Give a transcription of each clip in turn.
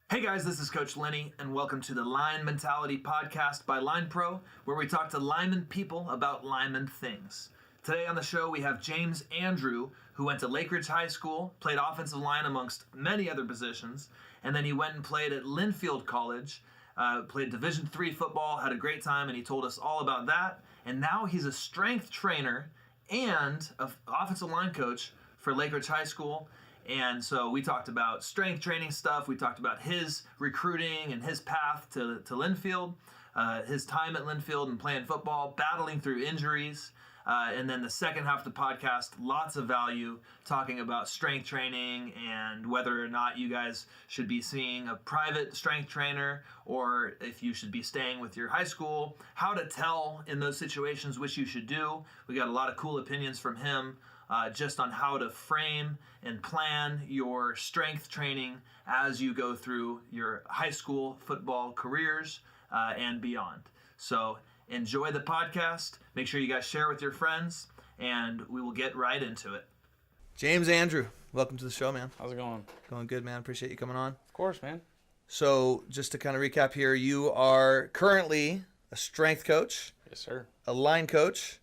Hey guys, this is Coach Lenny, and welcome to the Line Mentality Podcast by Line Pro, where we talk to lineman people about lineman things. Today on the show, we have James Andrew, who went to Lake Ridge High School, played offensive line amongst many other positions, and then he went and played at Linfield College, played Division III football, had a great time, and he told us all about that. And now he's a strength trainer and an offensive line coach for Lake Ridge High School. And so we talked about strength training stuff. We talked about his recruiting and his path to Linfield, his time at Linfield and playing football, battling through injuries. And then the second half of the podcast, lots of value, talking about strength training and whether or not you guys should be seeing a private strength trainer or if you should be staying with your high school, how to tell in those situations which you should do. We got a lot of cool opinions from him. Just on how to frame and plan your strength training as you go through your high school football careers and beyond. So enjoy the podcast. Make sure you guys share with your friends, and we will get right into it. James Andrew, welcome to the show, man. How's it going? Going good, man. Appreciate you coming on. Of course, man. So just to kind of recap here, you are currently a strength coach. Yes, sir. A line coach.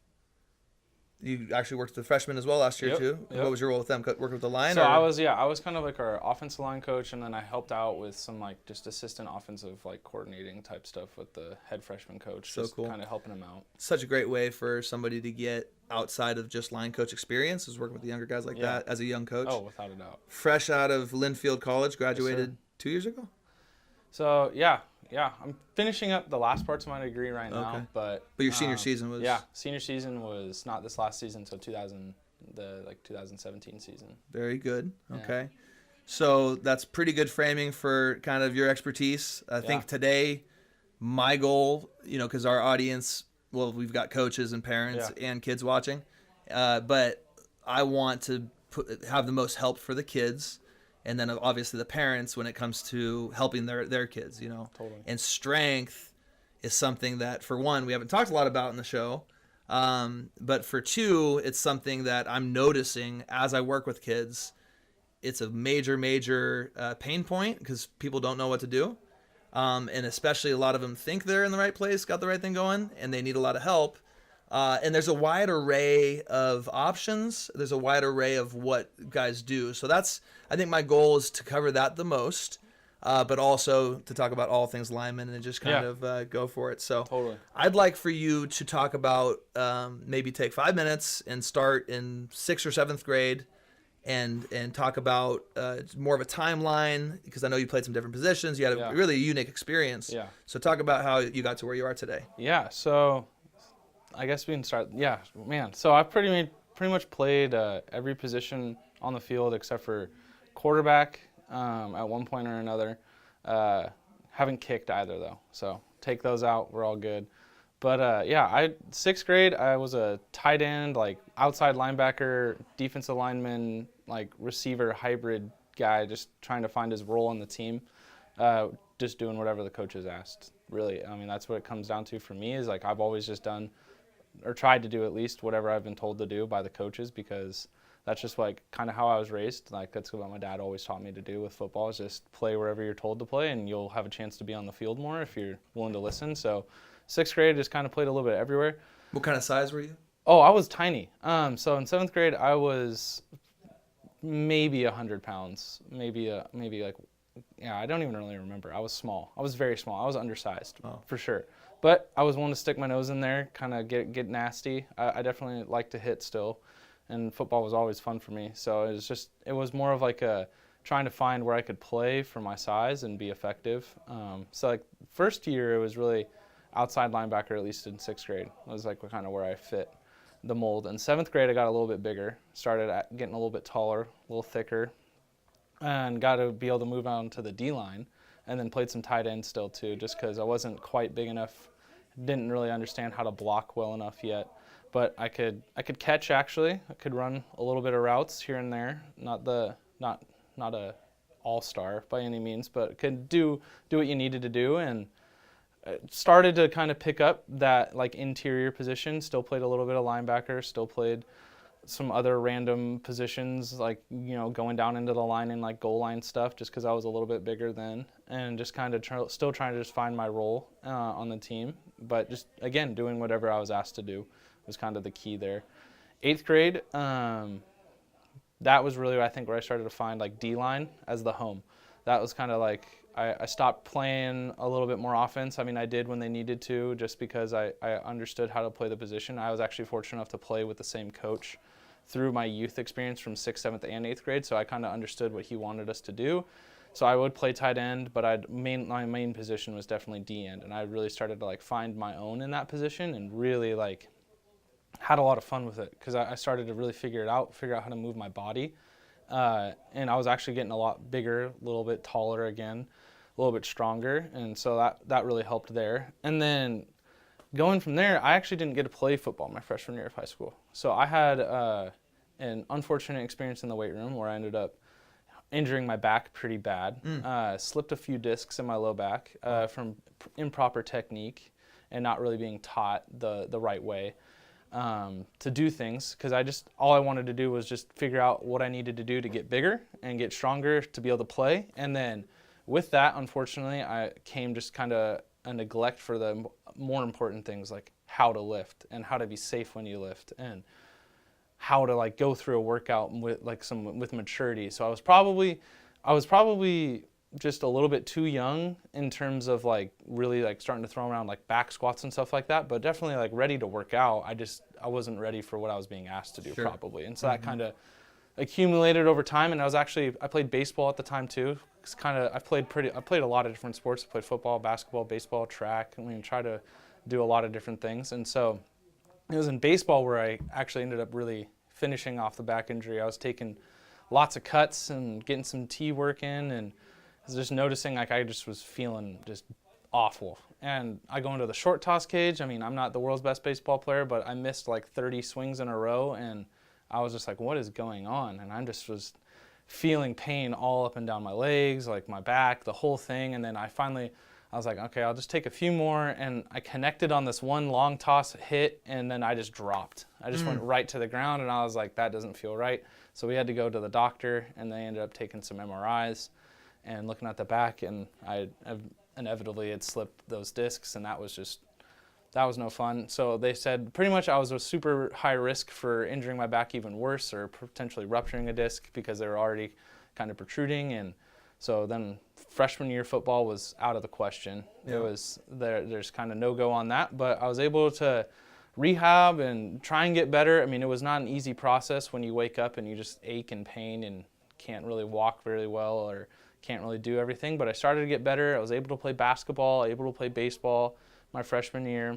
You actually worked with the freshmen as well last year, too. Yep. What was your role with them? Working with the line? So I was kind of like our offensive line coach, and then I helped out with some like just assistant offensive like coordinating type stuff with the head freshman coach. So just cool. Kind of helping him out. Such a great way for somebody to get outside of just line coach experience, is working with the younger guys like that as a young coach. Oh, without a doubt. Fresh out of Linfield College, graduated 2 years ago? So yeah. I'm finishing up the last parts of my degree right now, but your senior season was senior season was not this last season, so 2017 season. Very good. Okay. So that's pretty good framing for kind of your expertise. I think today my goal, because our audience, well, we've got coaches and parents and kids watching, but I want to have the most help for the kids. And then obviously the parents when it comes to helping their kids, Totally. And strength is something that, for one, we haven't talked a lot about in the show. But for two, it's something that I'm noticing as I work with kids. It's a major pain point because people don't know what to do. And especially a lot of them think they're in the right place, got the right thing going, and they need a lot of help. And there's a wide array of options. There's a wide array of what guys do. So I think my goal is to cover that the most, but also to talk about all things linemen and just kind of go for it. So totally. I'd like for you to talk about maybe take 5 minutes and start in 6th or 7th grade and talk about more of a timeline, because I know you played some different positions. You had a really unique experience. Yeah. So talk about how you got to where you are today. Yeah, so I guess we can start. Yeah, man. So I pretty much played every position on the field except for quarterback at one point or another. Haven't kicked either though. So take those out. We're all good. But 6th grade, I was a tight end, like outside linebacker, defensive lineman, like receiver hybrid guy, just trying to find his role on the team. Just doing whatever the coaches asked. Really, I mean, that's what it comes down to for me is like I've always just done or tried to do at least whatever I've been told to do by the coaches, because that's just like kind of how I was raised. Like that's what my dad always taught me to do with football, is just play wherever you're told to play and you'll have a chance to be on the field more if you're willing to listen. So 6th grade just kind of played a little bit everywhere. What kind of size were you? Oh, I was tiny. So in 7th grade I was maybe 100 pounds, maybe like, I don't even really remember. I was small. I was very small. I was undersized for sure. But I was willing to stick my nose in there, kind of get nasty. I definitely like to hit still, and football was always fun for me. So it was more of like trying to find where I could play for my size and be effective. So like first year it was really outside linebacker, at least in 6th grade. It was like kind of where I fit the mold. In 7th grade I got a little bit bigger, started getting a little bit taller, a little thicker, and got to be able to move on to the D-line, and then played some tight end still too, just because I wasn't quite big enough, didn't really understand how to block well enough yet. But I could catch actually. I could run a little bit of routes here and there, not a all-star by any means, but could do what you needed to do, and started to kind of pick up that like interior position. Still played a little bit of linebacker, still played some other random positions, like, going down into the line and like goal line stuff, just because I was a little bit bigger then, and just kind of still trying to just find my role on the team. But just, again, doing whatever I was asked to do was kind of the key there. 8th grade, that was really, I think, where I started to find like D-line as the home. That was kind of like, I stopped playing a little bit more offense. I mean, I did when they needed to, just because I understood how to play the position. I was actually fortunate enough to play with the same coach through my youth experience from 6th, 7th, and 8th grade, so I kind of understood what he wanted us to do. So I would play tight end, but my main position was definitely D-end, and I really started to like find my own in that position and really like had a lot of fun with it, because I started to really figure out how to move my body. And I was actually getting a lot bigger, a little bit taller again, a little bit stronger, and so that really helped there. And then going from there, I actually didn't get to play football my freshman year of high school. So I had an unfortunate experience in the weight room where I ended up injuring my back pretty bad. Slipped a few discs in my low back from improper technique and not really being taught the right way to do things, because all I wanted to do was just figure out what I needed to do to get bigger and get stronger to be able to play. And then with that, unfortunately, I came just kind of a neglect for the more important things, like how to lift and how to be safe when you lift and how to like go through a workout with maturity. So I was probably just a little bit too young in terms of like really like starting to throw around like back squats and stuff like that, but definitely like ready to work out. I wasn't ready for what I was being asked to do. Sure. Probably. And so that kind of accumulated over time. And I played baseball at the time too. I played a lot of different sports. I played football, basketball, baseball, track. Try to do a lot of different things. And so it was in baseball where I actually ended up really finishing off the back injury. I was taking lots of cuts and getting some T work in, and I was just noticing like I just was feeling just awful. And I go into the short toss cage. I'm not the world's best baseball player, but I missed like 30 swings in a row, and I was just like, what is going on? And I just was feeling pain all up and down my legs, like my back, the whole thing. And then I was like, okay, I'll just take a few more. And I connected on this one long toss hit, and then I just dropped. I just went right to the ground, and I was like, that doesn't feel right. So we had to go to the doctor, and they ended up taking some MRIs and looking at the back, and I inevitably had slipped those discs, and that was no fun. So they said pretty much I was a super high risk for injuring my back even worse, or potentially rupturing a disc, because they were already kind of protruding. And so then freshman year football was out of the question. Yeah. There's kind of no go on that, but I was able to rehab and try and get better. It was not an easy process when you wake up and you just ache and pain and can't really walk very well or can't really do everything, but I started to get better. I was able to play basketball, able to play baseball my freshman year,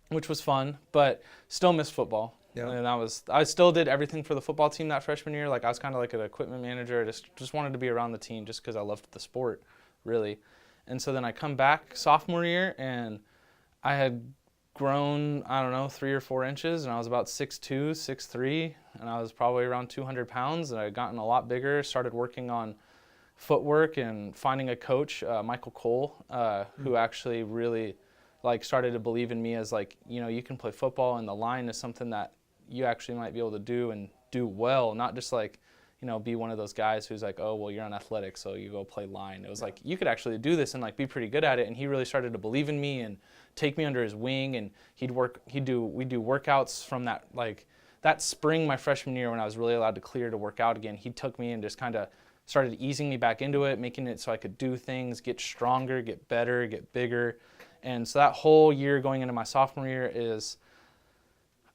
which was fun, but still missed football. Yeah. And I still did everything for the football team that freshman year. Like I was kind of like an equipment manager. I just wanted to be around the team just because I loved the sport, really. And so then I come back sophomore year, and I had grown, 3 or 4 inches, and I was about 6'2", 6'3", and I was probably around 200 pounds, and I had gotten a lot bigger, started working on footwork and finding a coach, Michael Cole, who actually really started to believe in me as you can play football, and the line is something that you actually might be able to do and do well, not just be one of those guys who's like, oh, well, you're on athletics, so you go play line. It was like, you could actually do this and be pretty good at it. And he really started to believe in me and take me under his wing, and we'd do workouts from that spring my freshman year when I was really allowed to clear to work out again. He took me and just kind of started easing me back into it, making it so I could do things, get stronger, get better, get bigger. And so that whole year going into my sophomore year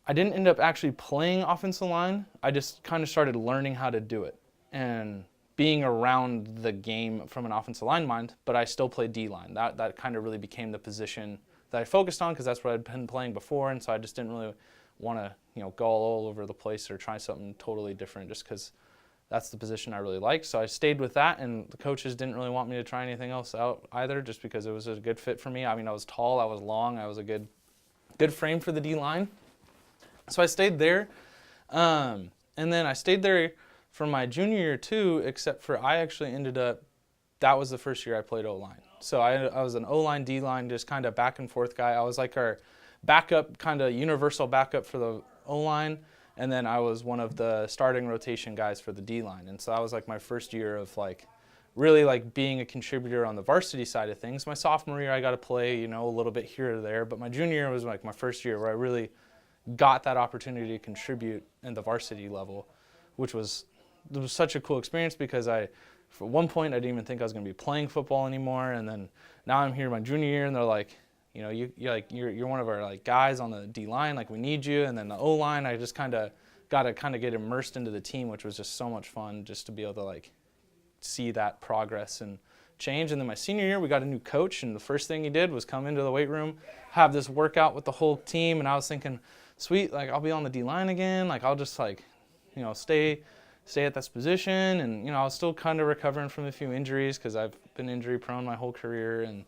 I didn't end up actually playing offensive line. I just kind of started learning how to do it and being around the game from an offensive line mind, but I still played D-line. That kind of really became the position that I focused on, because that's what I'd been playing before, and so I just didn't really want to go all over the place or try something totally different, just because that's the position I really liked. So I stayed with that, and the coaches didn't really want me to try anything else out either, just because it was a good fit for me. I was tall, I was long, I was a good frame for the D-line. So I stayed there, and then I stayed there for my junior year too, except for I actually that was the first year I played O-line. So I was an O-line, D-line, just kind of back and forth guy. I was like our backup, kind of universal backup for the O-line, And then I was one of the starting rotation guys for the D-line. And so that was like my first year of like really like being a contributor on the varsity side of things. My sophomore year I got to play, a little bit here or there, but my junior year was like my first year where I really got that opportunity to contribute in the varsity level, which was such a cool experience because for one point I didn't even think I was going to be playing football anymore, and then now I'm here my junior year and they're like, you're one of our like guys on the D line, like we need you, and then the O line I just got to get immersed into the team, which was just so much fun just to be able to like see that progress and change. And then my senior year we got a new coach, and the first thing he did was come into the weight room, have this workout with the whole team, and I was thinking, sweet, like I'll be on the D line again, like I'll just like stay at this position. And I was still kind of recovering from a few injuries because I've been injury prone my whole career,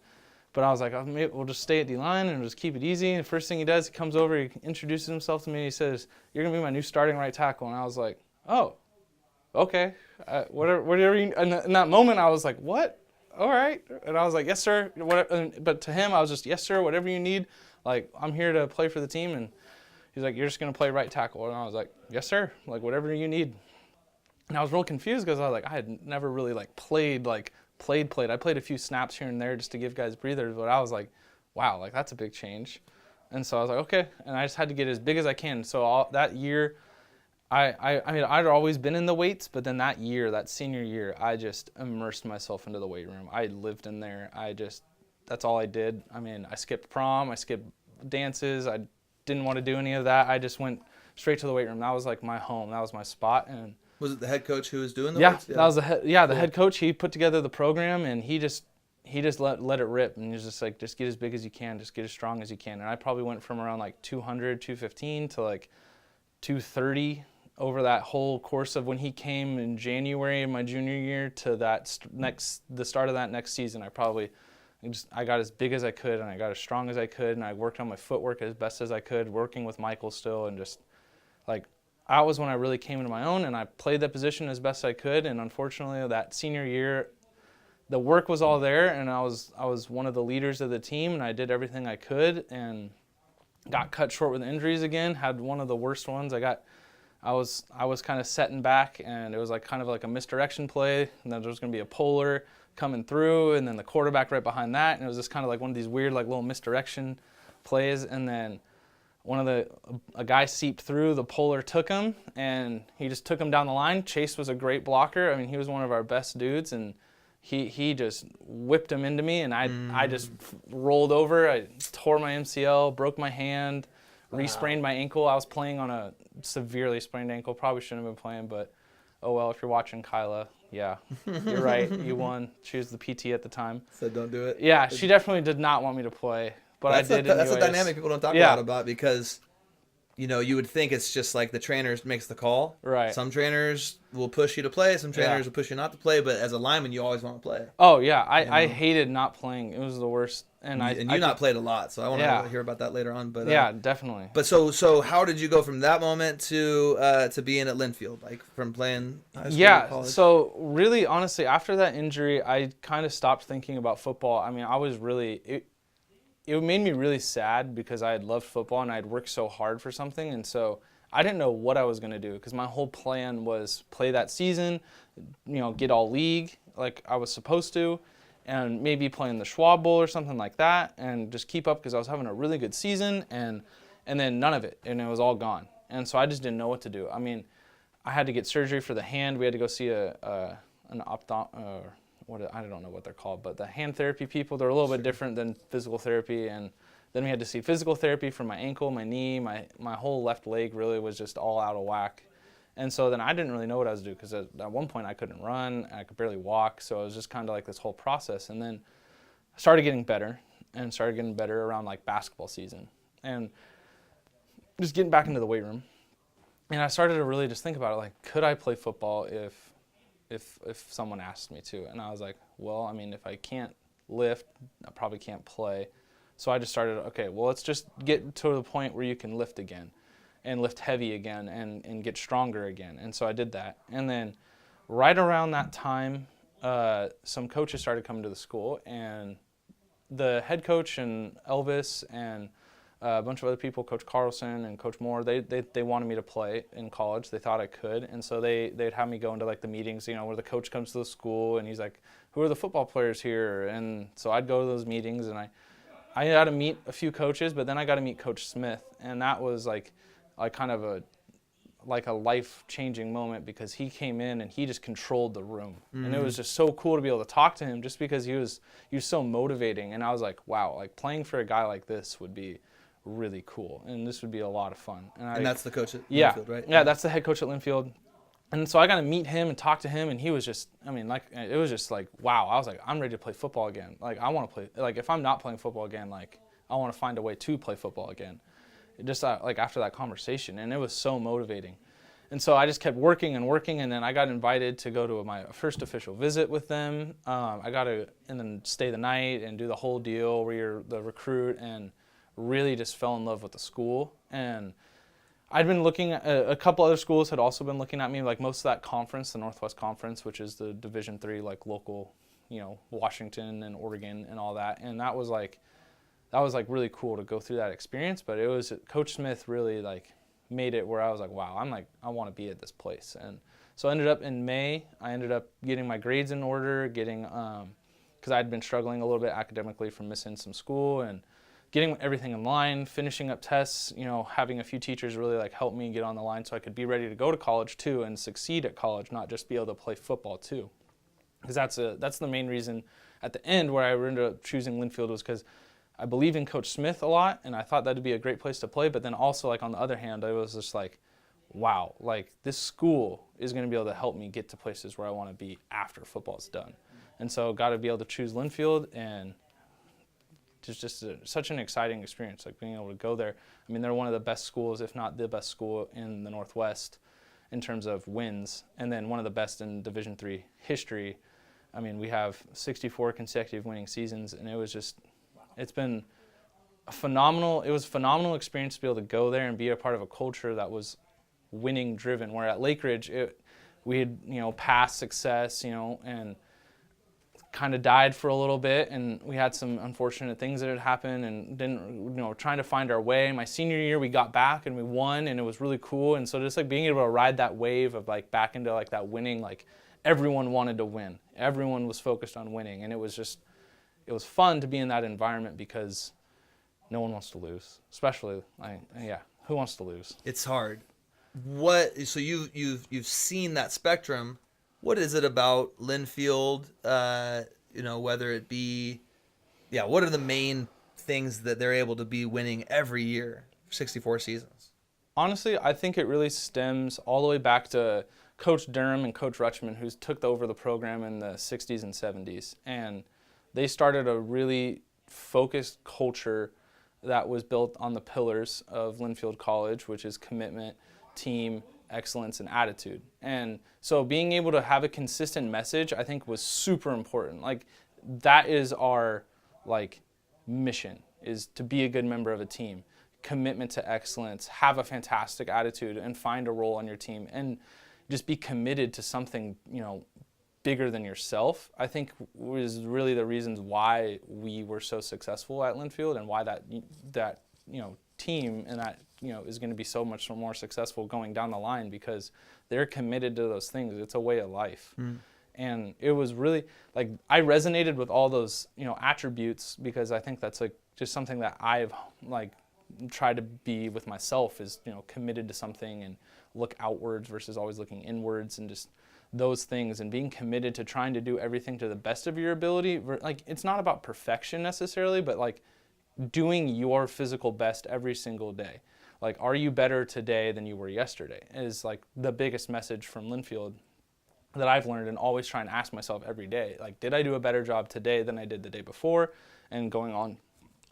but I was like, we'll just stay at D line and just keep it easy. And the first thing he does, he comes over, he introduces himself to me, and he says, "You're gonna be my new starting right tackle." And I was like, "Oh, okay, whatever you." And in that moment, I was like, "What? All right." And I was like, "Yes, sir." But to him, I was just, "Yes, sir. Whatever you need. Like I'm here to play for the team." And he's like, "You're just gonna play right tackle." And I was like, "Yes, sir. Like whatever you need." And I was real confused because I was like, I had never really like played. I played a few snaps here and there just to give guys breathers, but I was like, wow, like that's a big change. And so I was like, okay, and I just had to get as big as I can. So that year, I mean, I'd always been in the weights, but then that senior year, I just immersed myself into the weight room. I lived in there. That's all I did. I mean, I skipped prom, I skipped dances. I didn't want to do any of that. I just went straight to the weight room. That was like my home. That was my spot. And was it the head coach who was doing the weights? Yeah, that was the head coach. He put together the program, and he just let it rip, and he was just like, just get as big as you can, just get as strong as you can. And I probably went from around like 200, 215 to like 230 over that whole course of when he came in January of my junior year to the start of that next season. I got as big as I could, and I got as strong as I could, and I worked on my footwork as best as I could, working with Michael still, and just like, that was when I really came into my own, and I played that position as best I could. And unfortunately, that senior year, the work was all there, and I was one of the leaders of the team, and I did everything I could, and got cut short with injuries again. Had one of the worst ones. I was kind of setting back, and it was like kind of like a misdirection play, and then there was going to be a polar coming through, and then the quarterback right behind that, and it was just kind of like one of these weird like little misdirection plays, and then a guy seeped through, the polar took him, and he just took him down the line. Chase was a great blocker. I mean, he was one of our best dudes, and he just whipped him into me, and I just rolled over. I tore my MCL, broke my hand, re-sprained my ankle. I was playing on a severely sprained ankle. Probably shouldn't have been playing, but oh well, if you're watching Kyla, yeah, you're right. You won. She was the PT at the time. So don't do it. Yeah, she definitely did not want me to play. But I did that's a dynamic people don't talk a lot about, because you would think it's just like the trainer makes the call. Right. Some trainers will push you to play, some trainers will push you not to play, but as a lineman you always want to play. Oh yeah, I hated not playing. It was the worst. And you not played a lot, so I want to hear about that later on. But yeah, definitely. But so how did you go from that moment to being at Linfield, like from playing high school to college? So really, honestly, after that injury, I kind of stopped thinking about football. I mean, I was really it made me really sad because I had loved football and I had worked so hard for something, and so I didn't know what I was going to do because my whole plan was play that season, get all league like I was supposed to, and maybe play in the Schwab Bowl or something like that, and just keep up because I was having a really good season, and then none of it, and it was all gone, and so I just didn't know what to do. I mean, I had to get surgery for the hand. We had to go see an I don't know what they're called, but the hand therapy people, they're a little bit different than physical therapy. And then we had to see physical therapy for my ankle, my knee, my whole left leg really was just all out of whack. And so then I didn't really know what I was doing because at one point I couldn't run, I could barely walk. So it was just kind of like this whole process. And then I started getting better around like basketball season and just getting back into the weight room. And I started to really just think about it, like, could I play football if someone asked me to? And I was like, well, I mean, if I can't lift, I probably can't play. So I just started, okay, well, let's just get to the point where you can lift again and lift heavy again and get stronger again. And so I did that. And then right around that time, some coaches started coming to the school, and the head coach and Elvis and a bunch of other people, Coach Carlson and Coach Moore, they wanted me to play in college. They thought I could. And so they'd have me go into like the meetings, where the coach comes to the school and he's like, who are the football players here? And so I'd go to those meetings, and I got to meet a few coaches, but then I got to meet Coach Smith. And that was like kind of a life-changing moment, because he came in and he just controlled the room. And it was just so cool to be able to talk to him, just because he was so motivating. And I was like, wow, like playing for a guy like this would be really cool, and this would be a lot of fun. And that's the coach at yeah, Linfield, right? Yeah, that's the head coach at Linfield. And so I got to meet him and talk to him, and he was just, it was just like, wow. I was like, I'm ready to play football again. Like, I want to play, like, if I'm not playing football again, like, I want to find a way to play football again. Just like after that conversation, and it was so motivating. And so I just kept working, and then I got invited to go to my first official visit with them. I got to, and then stay the night and do the whole deal where you're the recruit, and really just fell in love with the school. And I'd been looking at, a couple other schools had also been looking at me, like most of that conference, the Northwest Conference, which is the Division III, like local, Washington and Oregon and all that. And that was like really cool to go through that experience. But it was, Coach Smith really like made it where I was like, wow, I want to be at this place. And so I ended up in May, I ended up getting my grades in order, because I'd been struggling a little bit academically from missing some school, and getting everything in line, finishing up tests, having a few teachers really like help me get on the line so I could be ready to go to college too and succeed at college, not just be able to play football too. Because that's the main reason at the end where I ended up choosing Linfield, was because I believe in Coach Smith a lot, and I thought that'd be a great place to play. But then also, like, on the other hand, I was just like, wow, like this school is going to be able to help me get to places where I want to be after football's done. And so got to be able to choose Linfield, and just such an exciting experience, like being able to go there. I mean, they're one of the best schools, if not the best school in the Northwest in terms of wins, and then one of the best in Division III history. I mean, we have 64 consecutive winning seasons, and it's been a phenomenal experience to be able to go there and be a part of a culture that was winning driven, where at Lake Ridge, we had, past success, and kind of died for a little bit, and we had some unfortunate things that had happened, and didn't, trying to find our way. My senior year, we got back and we won, and it was really cool. And so just like being able to ride that wave of like back into like that winning, like everyone wanted to win. Everyone was focused on winning, and it was fun to be in that environment, because no one wants to lose, especially who wants to lose? It's hard. So you've seen that spectrum. What is it about Linfield, whether it be, what are the main things that they're able to be winning every year, 64 seasons? Honestly, I think it really stems all the way back to Coach Durham and Coach Rutschman, who took over the program in the 60s and 70s. And they started a really focused culture that was built on the pillars of Linfield College, which is commitment, team, excellence, and attitude. And so being able to have a consistent message, I think, was super important. Like, that is our mission, is to be a good member of a team, commitment to excellence, have a fantastic attitude, and find a role on your team, and just be committed to something, bigger than yourself. I think was really the reasons why we were so successful at Linfield, and why that team and that is going to be so much more successful going down the line, because they're committed to those things. It's a way of life. And it was really I resonated with all those attributes, because I think that's just something that I've tried to be with myself, is committed to something and look outwards versus always looking inwards, and just those things, and being committed to trying to do everything to the best of your ability. It's not about perfection necessarily, but doing your physical best every single day. Are you better today than you were yesterday, is the biggest message from Linfield that I've learned, and always trying to ask myself every day, did I do a better job today than I did the day before, and going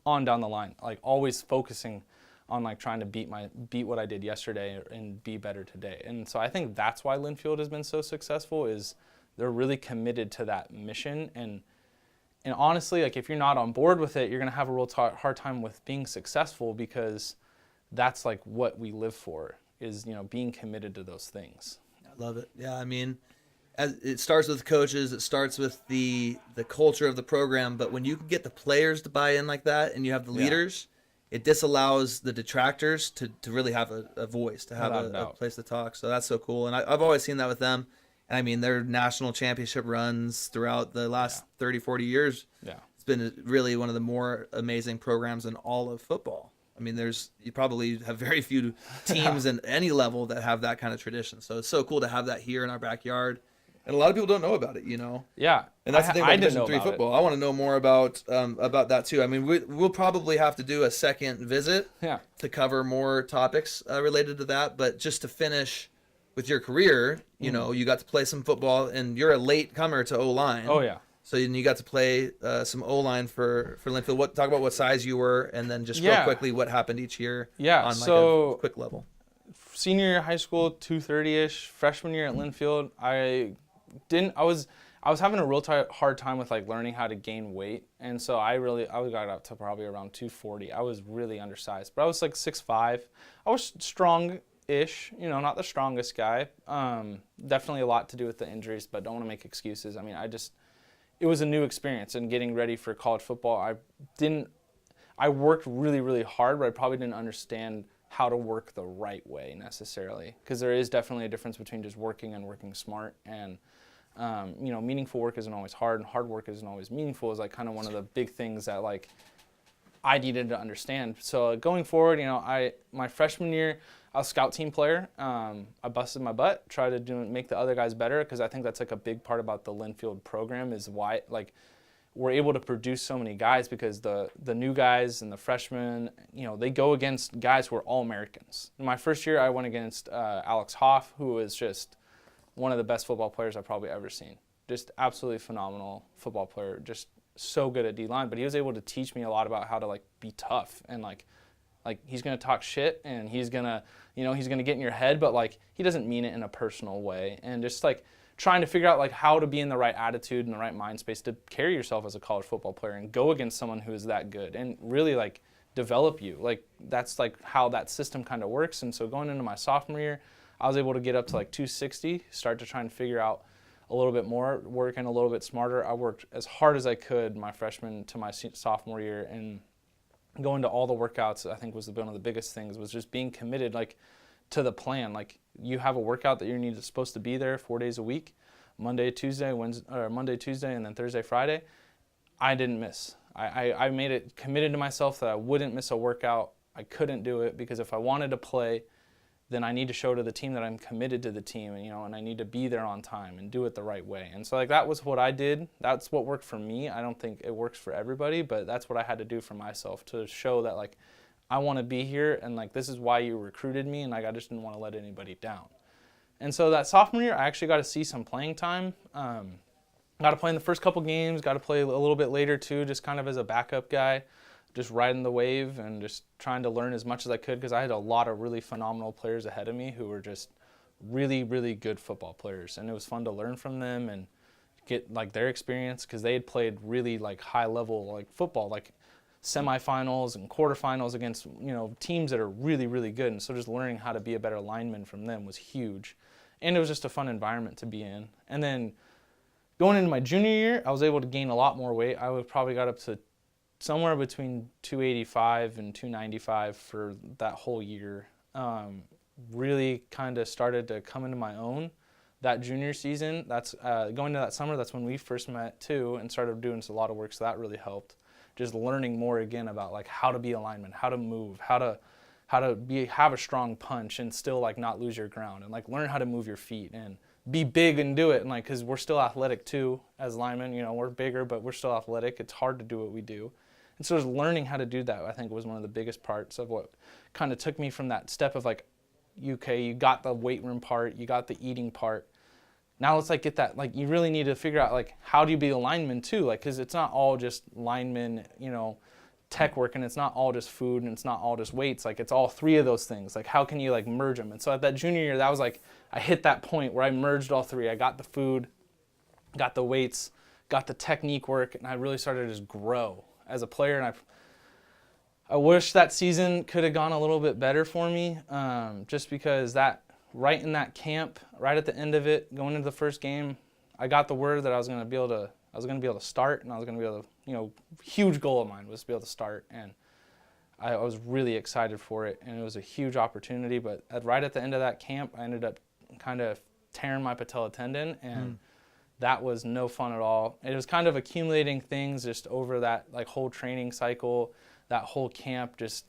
on down the line, always focusing on trying to beat what I did yesterday and be better today. And so I think that's why Linfield has been so successful, is they're really committed to that mission. And honestly, if you're not on board with it, you're going to have a real hard time with being successful, because that's what we live for, is being committed to those things. I love it. Yeah, I mean, it starts with coaches, it starts with the culture of the program, but when you can get the players to buy in like that, and you have the leaders, it disallows the detractors to really have a voice, to have Without a a doubt. place to talk. So that's so cool. And I've always seen that with them. And I mean, their national championship runs throughout the last 30, 40 years. Yeah. It's been really one of the more amazing programs in all of football. I mean, you probably have very few teams in any level that have that kind of tradition. So it's so cool to have that here in our backyard. And a lot of people don't know about it, Yeah. And that's the thing I about didn't know Division III about football. I want to know more about that too. I mean, we'll probably have to do a second visit Yeah. to cover more topics related to that. But just to finish with your career, you got to play some football, and you're a late comer to O-line. Oh, yeah. So you got to play some O-line for Linfield. Talk about what size you were, and then just real Yeah. quickly what happened each year Yeah, on so- a quick level. Senior year of high school, 230-ish. Freshman year at Linfield, I was having a real hard time with like learning how to gain weight, and so I got up to probably around 240. I was really undersized, but I was like 6'5". I was strong-ish, not the strongest guy. Definitely a lot to do with the injuries, but don't want to make excuses. I mean, it was a new experience, and getting ready for college football, I worked really, really hard, but I probably didn't understand how to work the right way necessarily, because there is definitely a difference between just working and working smart. And meaningful work isn't always hard, and hard work isn't always meaningful is like kind of one of the big things that like I needed to understand. So going forward, my freshman year, I was a scout team player. I busted my butt, tried to make the other guys better, because I think that's like a big part about the Linfield program is why like we're able to produce so many guys, because the new guys and the freshmen, they go against guys who are all Americans. In my first year, I went against Alex Hoff, who is just one of the best football players I've probably ever seen. Just absolutely phenomenal football player, just so good at D-line. But he was able to teach me a lot about how to like be tough, and like he's gonna talk shit, and he's gonna get in your head, but like he doesn't mean it in a personal way, and just like trying to figure out like how to be in the right attitude and the right mind space to carry yourself as a college football player and go against someone who is that good and really like develop you. Like that's like how that system kind of works. And so going into my sophomore year, I was able to get up to like 260, start to try and figure out a little bit more, working a little bit smarter. I worked as hard as I could my freshman to my sophomore year, and going to all the workouts I think was one of the biggest things, was just being committed like to the plan. Like you have a workout that you're supposed to be there 4 days a week, Monday, Tuesday, and then Thursday, Friday. I didn't miss. I made it committed to myself that I wouldn't miss a workout. I couldn't do it, because if I wanted to play, then I need to show to the team that I'm committed to the team, and I need to be there on time and do it the right way. And so like that was what I did. That's what worked for me. I don't think it works for everybody, but that's what I had to do for myself to show that like I want to be here, and like this is why you recruited me, and like I just didn't want to let anybody down. And so that sophomore year, I actually got to see some playing time. Got to play in the first couple games, got to play a little bit later too, just kind of as a backup guy, just riding the wave and just trying to learn as much as I could, because I had a lot of really phenomenal players ahead of me who were just really, really good football players. And it was fun to learn from them and get like their experience, because they had played really like high level like football, like semifinals and quarterfinals against teams that are really, really good. And so just learning how to be a better lineman from them was huge. And it was just a fun environment to be in. And then going into my junior year, I was able to gain a lot more weight. I would probably got up to somewhere between 285 and 295 for that whole year. Really kind of started to come into my own that junior season. That's going to that summer, that's when we first met too, and started doing a lot of work, so that really helped. Just learning more again about like how to be a lineman, how to move, how to have a strong punch and still like not lose your ground, and like learn how to move your feet and be big and do it. And like, because we're still athletic too as linemen, we're bigger, but we're still athletic. It's hard to do what we do. And so just learning how to do that, I think, was one of the biggest parts of what kind of took me from that step of like, okay, you got the weight room part, you got the eating part. Now let's like get that, like you really need to figure out like how do you be a lineman too, like because it's not all just lineman, tech work, and it's not all just food, and it's not all just weights, like it's all three of those things. Like how can you like merge them? And so at that junior year, that was like I hit that point where I merged all three. I got the food, got the weights, got the technique work, and I really started to just grow as a player. And I wish that season could have gone a little bit better for me, just because that right in that camp, right at the end of it, going into the first game, I got the word that I was going to be able to start, and I was going to be able to, huge goal of mine was to be able to start. And I was really excited for it, and it was a huge opportunity. But right at the end of that camp, I ended up kind of tearing my patella tendon, and that was no fun at all. It was kind of accumulating things just over that like whole training cycle, that whole camp, just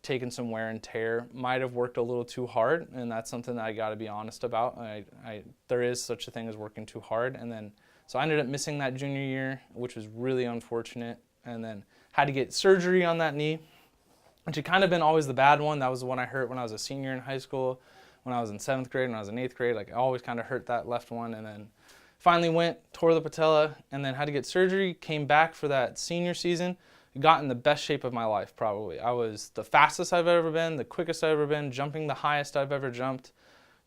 taking some wear and tear. Might have worked a little too hard, and that's something that I got to be honest about. There is such a thing as working too hard, and then so I ended up missing that junior year, which was really unfortunate, and then had to get surgery on that knee, which had kind of been always the bad one. That was the one I hurt when I was a senior in high school, when I was in 7th grade, when I was in 8th grade. Like I always kind of hurt that left one, and then finally went, tore the patella, and then had to get surgery, came back for that senior season, got in the best shape of my life probably. I was the fastest I've ever been, the quickest I've ever been, jumping the highest I've ever jumped,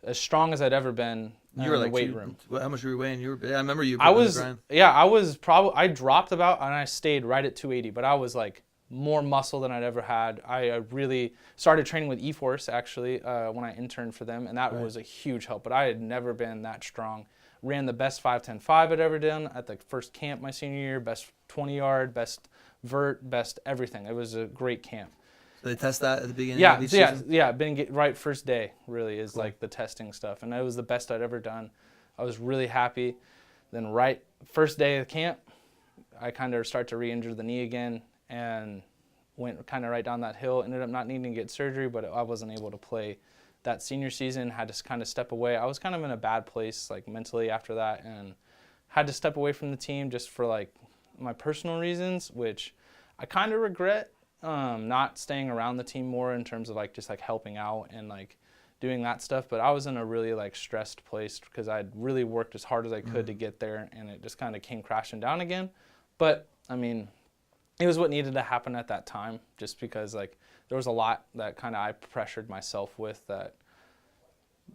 as strong as I'd ever been in the weight room. How much were you weighing? I remember you. I dropped about, and I stayed right at 280, but I was like more muscle than I'd ever had. I really started training with E-Force actually when I interned for them, and that was a huge help, but I had never been that strong. Ran the best 5.10.5 I'd ever done at the first camp my senior year, best 20-yard, best vert, best everything. It was a great camp. So they test that at the beginning of each season? Right first day really is like the testing stuff, and it was the best I'd ever done. I was really happy. Then right first day of camp, I kind of start to re-injure the knee again, and went kind of right down that hill. Ended up not needing to get surgery, but I wasn't able to play that senior season. Had to kind of step away. I was kind of in a bad place like mentally after that, and had to step away from the team just for like my personal reasons, which I kind of regret, not staying around the team more in terms of like just like helping out and like doing that stuff. But I was in a really like stressed place because I'd really worked as hard as I could to get there, and it just kind of came crashing down again. But I mean, it was what needed to happen at that time, just because like there was a lot that kind of I pressured myself with that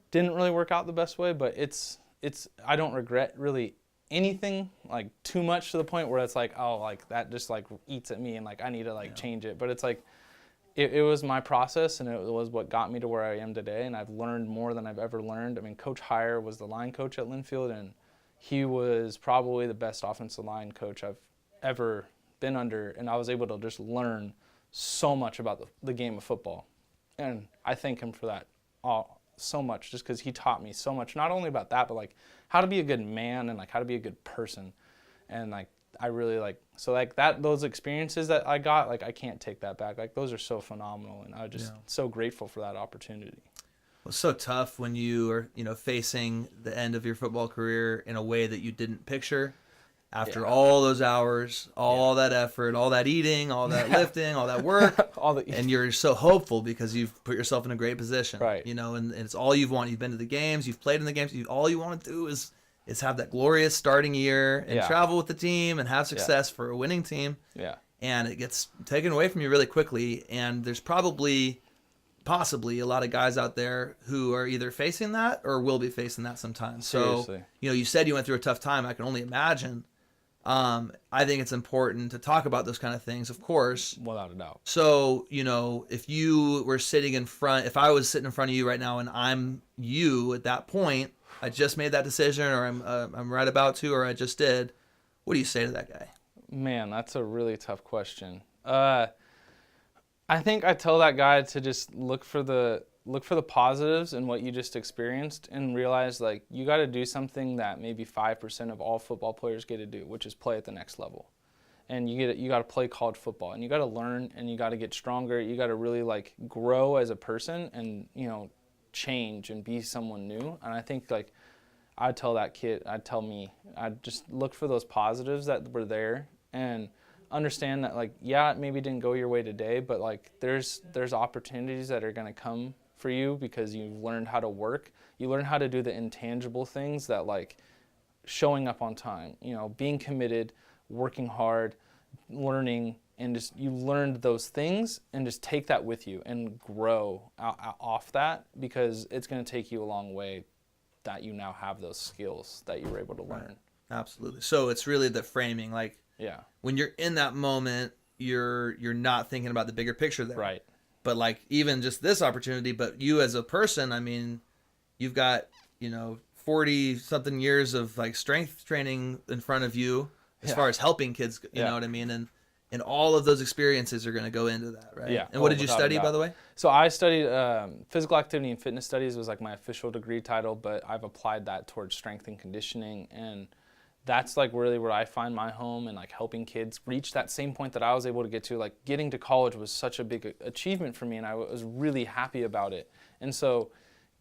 didn't really work out the best way. But it's I don't regret really anything like too much to the point where it's like, oh, like that just like eats at me and like I need to like change it. But it's like it was my process, and it was what got me to where I am today, and I've learned more than I've ever learned. I mean, Coach Heyer was the line coach at Linfield, and he was probably the best offensive line coach I've ever been under, and I was able to just learn so much about the game of football, and I thank him for that so much, just because he taught me so much, not only about that, but like how to be a good man and like how to be a good person. And like I really like, so like that, those experiences that I got, like I can't take that back. Like those are so phenomenal, and I was just so grateful for that opportunity. Well, it's so tough when you are, facing the end of your football career in a way that you didn't picture. After all those hours, all that effort, all that eating, all that lifting, all that work, and you're so hopeful because you've put yourself in a great position, right? And it's all you've wanted. You've been to the games, you've played in the games. All you want to do is have that glorious starting year and travel with the team and have success for a winning team. Yeah. And it gets taken away from you really quickly. And there's possibly a lot of guys out there who are either facing that or will be facing that sometime. Seriously. So, you said you went through a tough time. I can only imagine. I think it's important to talk about those kind of things, of course. Without a doubt. So, if you were if I was sitting in front of you right now and I'm you at that point, I just made that decision, or I'm right about to, or I just did, what do you say to that guy? Man, that's a really tough question. I think I tell that guy to just look for the positives in what you just experienced, and realize like you got to do something that maybe 5% of all football players get to do, which is play at the next level. And you got to play college football, and you got to learn, and you got to get stronger. You got to really like grow as a person, and change and be someone new. And I think like I'd tell that kid, I'd just look for those positives that were there, and understand that like, it maybe didn't go your way today, but like there's opportunities that are going to come for you because you've learned how to work. You learn how to do the intangible things that like showing up on time, being committed, working hard, learning, and just you learned those things, and just take that with you and grow off that, because it's going to take you a long way that you now have those skills that you were able to learn. Right. Absolutely. So it's really the framing, like when you're in that moment, you're not thinking about the bigger picture there. Right. But like even just this opportunity, but you as a person, I mean, you've got, 40 something years of like strength training in front of you as far as helping kids, you know what I mean? And And all of those experiences are going to go into that, right? Yeah. And what Oh, did you without a study, doubt. by the way? So I studied physical activity and fitness studies was like my official degree title, but I've applied that towards strength and conditioning, and that's like really where I find my home, and like helping kids reach that same point that I was able to get to. Like getting to college was such a big achievement for me, and I was really happy about it. And so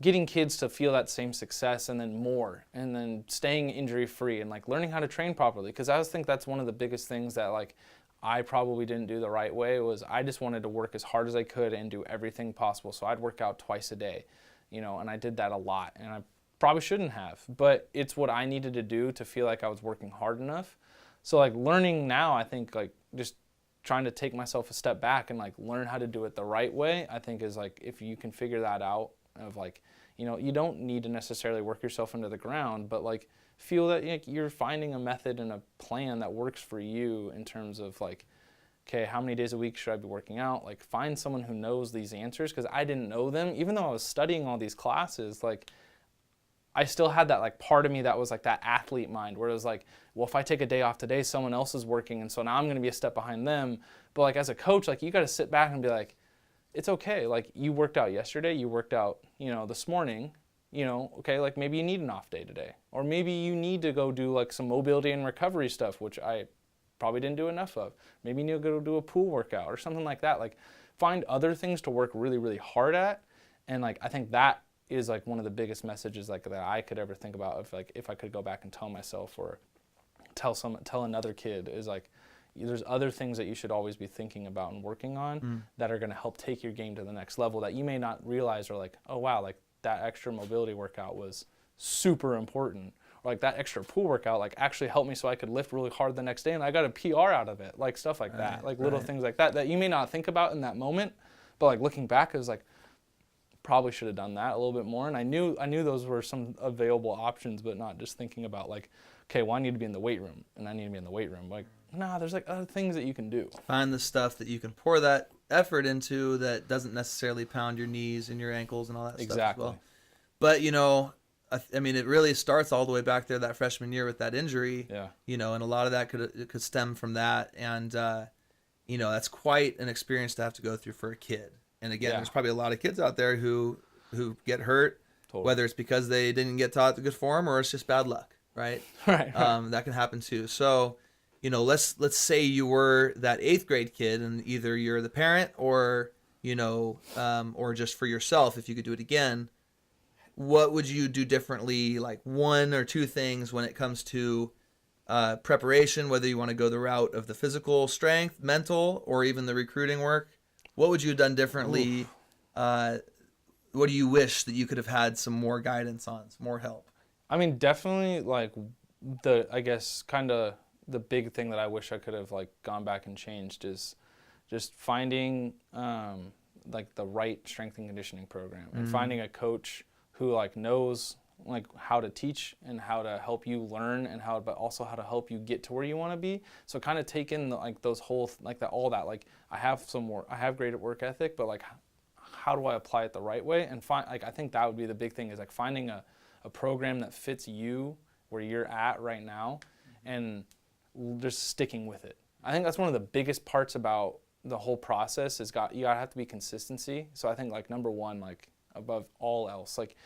getting kids to feel that same success and then more, and then staying injury free and like learning how to train properly, because I think that's one of the biggest things that like I probably didn't do the right way. Was I just wanted to work as hard as I could and do everything possible. So I'd work out twice a day, and I did that a lot, and I probably shouldn't have, but it's what I needed to do to feel like I was working hard enough. So like learning now, I think like just trying to take myself a step back and like learn how to do it the right way, I think is like, if you can figure that out, of like, you don't need to necessarily work yourself into the ground, but like feel that you're finding a method and a plan that works for you in terms of like, okay, how many days a week should I be working out? Like find someone who knows these answers, because I didn't know them. Even though I was studying all these classes, like I still had that like part of me that was like that athlete mind, where it was like, well, if I take a day off today, someone else is working, and so now I'm going to be a step behind them. But like as a coach, like you got to sit back and be like, it's okay. Like you worked out yesterday, you worked out, this morning, okay, like maybe you need an off day today, or maybe you need to go do like some mobility and recovery stuff, which I probably didn't do enough of. Maybe you need to go do a pool workout or something like that. Like find other things to work really, really hard at. And like, I think that is like one of the biggest messages like that I could ever think about, if I could go back and tell myself, or tell another kid, is like, there's other things that you should always be thinking about and working on that are going to help take your game to the next level that you may not realize, or like, oh wow, like that extra mobility workout was super important, or like that extra pool workout like actually helped me so I could lift really hard the next day and I got a PR out of it, like stuff like that, like little things like that you may not think about in that moment, but like looking back, it was like, probably should have done that a little bit more. And I knew those were some available options, but not just thinking about like, okay, well I need to be in the weight room and I need to be in the weight room. Like, nah, there's like other things that you can do. Find the stuff that you can pour that effort into that doesn't necessarily pound your knees and your ankles and all that stuff as well. But I mean, it really starts all the way back there that freshman year with that injury. Yeah. And a lot of that could stem from that, and that's quite an experience to have to go through for a kid. And again, there's probably a lot of kids out there who get hurt, whether it's because they didn't get taught the good form or it's just bad luck, right? Right. That can happen too. So, let's say you were that 8th grade kid, and either you're the parent or or just for yourself, if you could do it again, what would you do differently? Like 1 or 2 things when it comes to preparation, whether you want to go the route of the physical strength, mental, or even the recruiting work. What would you have done differently? What do you wish that you could have had some more guidance on, some more help? I mean, definitely like I guess kind of the big thing that I wish I could have like gone back and changed is just finding like the right strength and conditioning program, and finding a coach who like knows like how to teach and how to help you learn, and but also how to help you get to where you want to be. So kind of take in like those whole all that like I have great work ethic, but like how do I apply it the right way? And I think that would be the big thing, is like finding a program that fits you where you're at right now, and just sticking with it. I think that's one of the biggest parts about the whole process is you gotta have to be consistency. So I think like number one, like above all else, like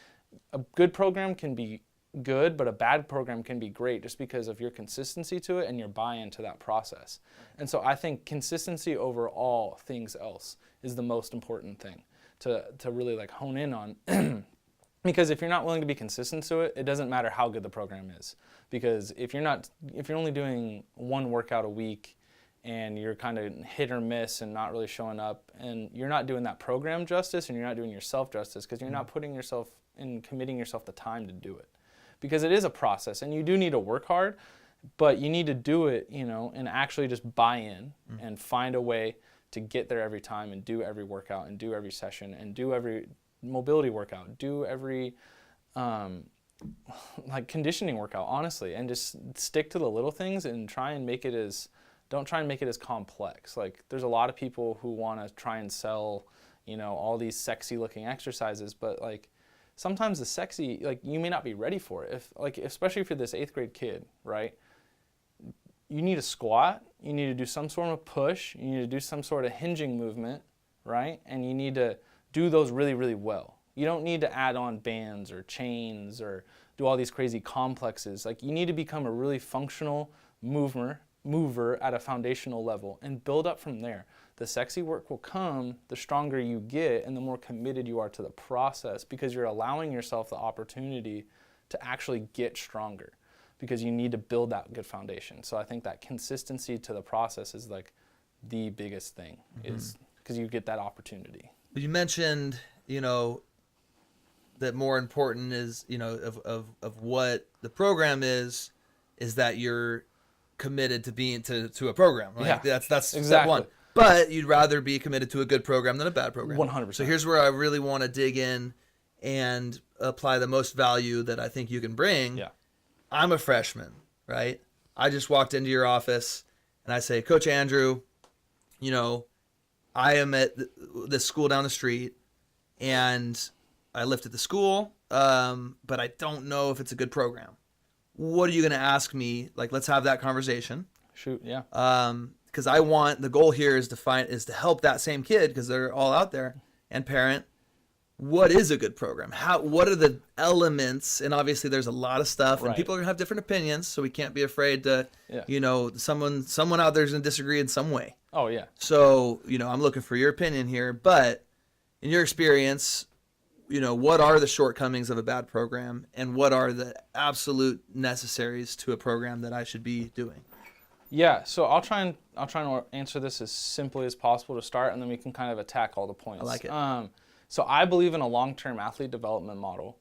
a good program can be good, but a bad program can be great just because of your consistency to it and your buy-in to that process. And so I think consistency over all things else is the most important thing to really like hone in on. Because if you're not willing to be consistent to it, it doesn't matter how good the program is. Because if you're only doing one workout a week and you're kind of hit or miss and not really showing up, and you're not doing that program justice, and you're not doing yourself justice, because you're not putting yourself and committing yourself the time to do it. Because it is a process, and you do need to work hard, but you need to do it, and actually just buy in and find a way to get there every time, and do every workout, and do every session, and do every mobility workout, do every like conditioning workout, honestly, and just stick to the little things, and don't try and make it as complex. Like there's a lot of people who want to try and sell, all these sexy looking exercises, but like sometimes the sexy, like you may not be ready for it. Especially if you're this 8th grade kid, right? you need a squat, you need to do some sort of push, you need to do some sort of hinging movement, right? And you need to do those really, really well. You don't need to add on bands or chains or do all these crazy complexes. Like, you need to become a really functional mover at a foundational level and build up from there. The sexy work will come the stronger you get and the more committed you are to the process, because you're allowing yourself the opportunity to actually get stronger, because you need to build that good foundation. So I think that consistency to the process is like the biggest thing, is because you get that opportunity. You mentioned, that more important is, of what the program is that you're committed to being to a program. Right? Yeah, that's exactly. Step one. But you'd rather be committed to a good program than a bad program. 100%. So here's where I really want to dig in and apply the most value that I think you can bring. Yeah. I'm a freshman, right? I just walked into your office and I say, Coach Andrew, I am at this school down the street and I lift at the school, but I don't know if it's a good program. What are you going to ask me? Like, let's have that conversation. Shoot, yeah. Because the goal here is to help that same kid, because they're all out there, and parent. What is a good program? What are the elements? And obviously there's a lot of stuff, and people are gonna have different opinions, so we can't be afraid to, someone out there's gonna disagree in some way. Oh yeah. So, I'm looking for your opinion here, but in your experience, what are the shortcomings of a bad program, and what are the absolute necessaries to a program that I should be doing? Yeah, so I'll try and answer this as simply as possible to start, and then we can kind of attack all the points. I like it. So I believe in a long-term athlete development model,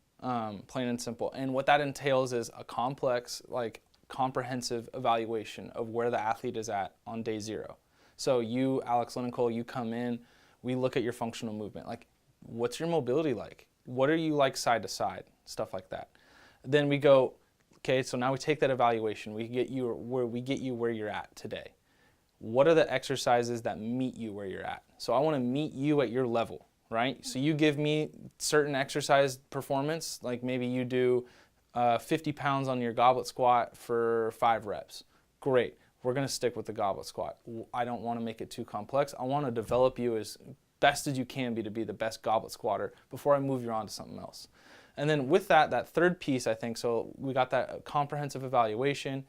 plain and simple. And what that entails is a complex, comprehensive evaluation of where the athlete is at on day 0. So you, Alex Linencole, you come in, we look at your functional movement. Like, what's your mobility like? What are you like side to side? Stuff like that. Then we go, okay, so now we take that evaluation. We get you where you're at today. What are the exercises that meet you where you're at? So I want to meet you at your level, right? So you give me certain exercise performance, like maybe you do 50 pounds on your goblet squat for 5 reps. Great. We're going to stick with the goblet squat. I don't want to make it too complex. I want to develop you as best as you can be to be the best goblet squatter before I move you on to something else. And then with that third piece, I think, so we got that comprehensive evaluation.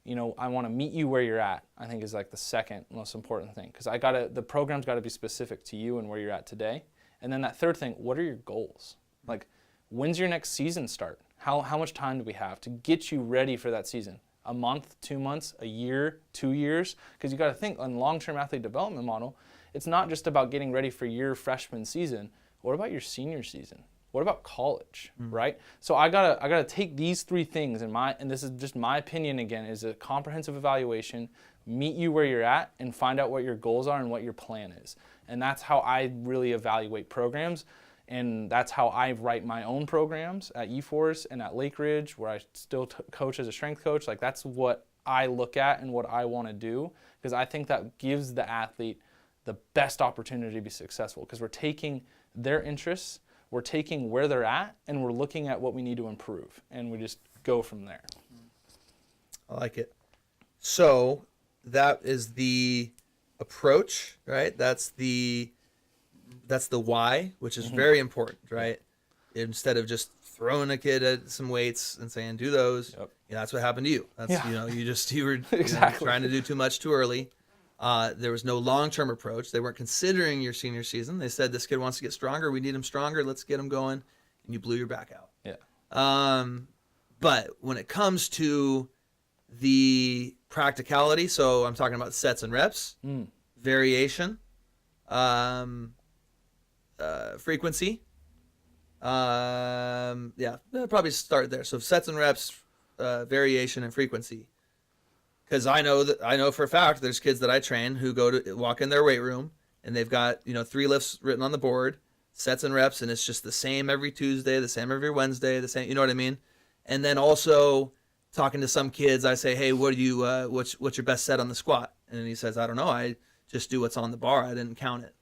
I want to meet you where you're at, I think, is like the second most important thing, because the program's got to be specific to you and where you're at today. And then that third thing, what are your goals? Like, when's your next season start? How much time do we have to get you ready for that season? A month, 2 months, a year, 2 years? Because you got to think, on long-term athlete development model, it's not just about getting ready for your freshman season. What about your senior season? What about college, right? So I gotta take these 3 things and this is just my opinion again, is a comprehensive evaluation, meet you where you're at, and find out what your goals are and what your plan is. And that's how I really evaluate programs, and that's how I write my own programs at eForce and at Lake Ridge, where I still coach as a strength coach. Like, that's what I look at and what I want to do, because I think that gives the athlete the best opportunity to be successful, because we're taking their interests, we're taking where they're at, and we're looking at what we need to improve, and we just go from there. I like it. So that is the approach, right? That's the why, which is very important, right? Instead of just throwing a kid at some weights and saying, do those, that's what happened to you. That's, you were Exactly. trying to do too much too early. There was no long-term approach. They weren't considering your senior season. They said, this kid wants to get stronger. We need him stronger. Let's get him going. And you blew your back out. Yeah. But when it comes to the practicality, so I'm talking about sets and reps, variation, frequency. I'll probably start there. So sets and reps, variation, and frequency. Because I know for a fact there's kids that I train who walk in their weight room and they've got 3 lifts written on the board, sets and reps, and it's just the same every Tuesday, the same every Wednesday, the same. You know what I mean? And then also talking to some kids, I say, hey, what's your best set on the squat? And he says, I don't know. I just do what's on the bar. I didn't count it.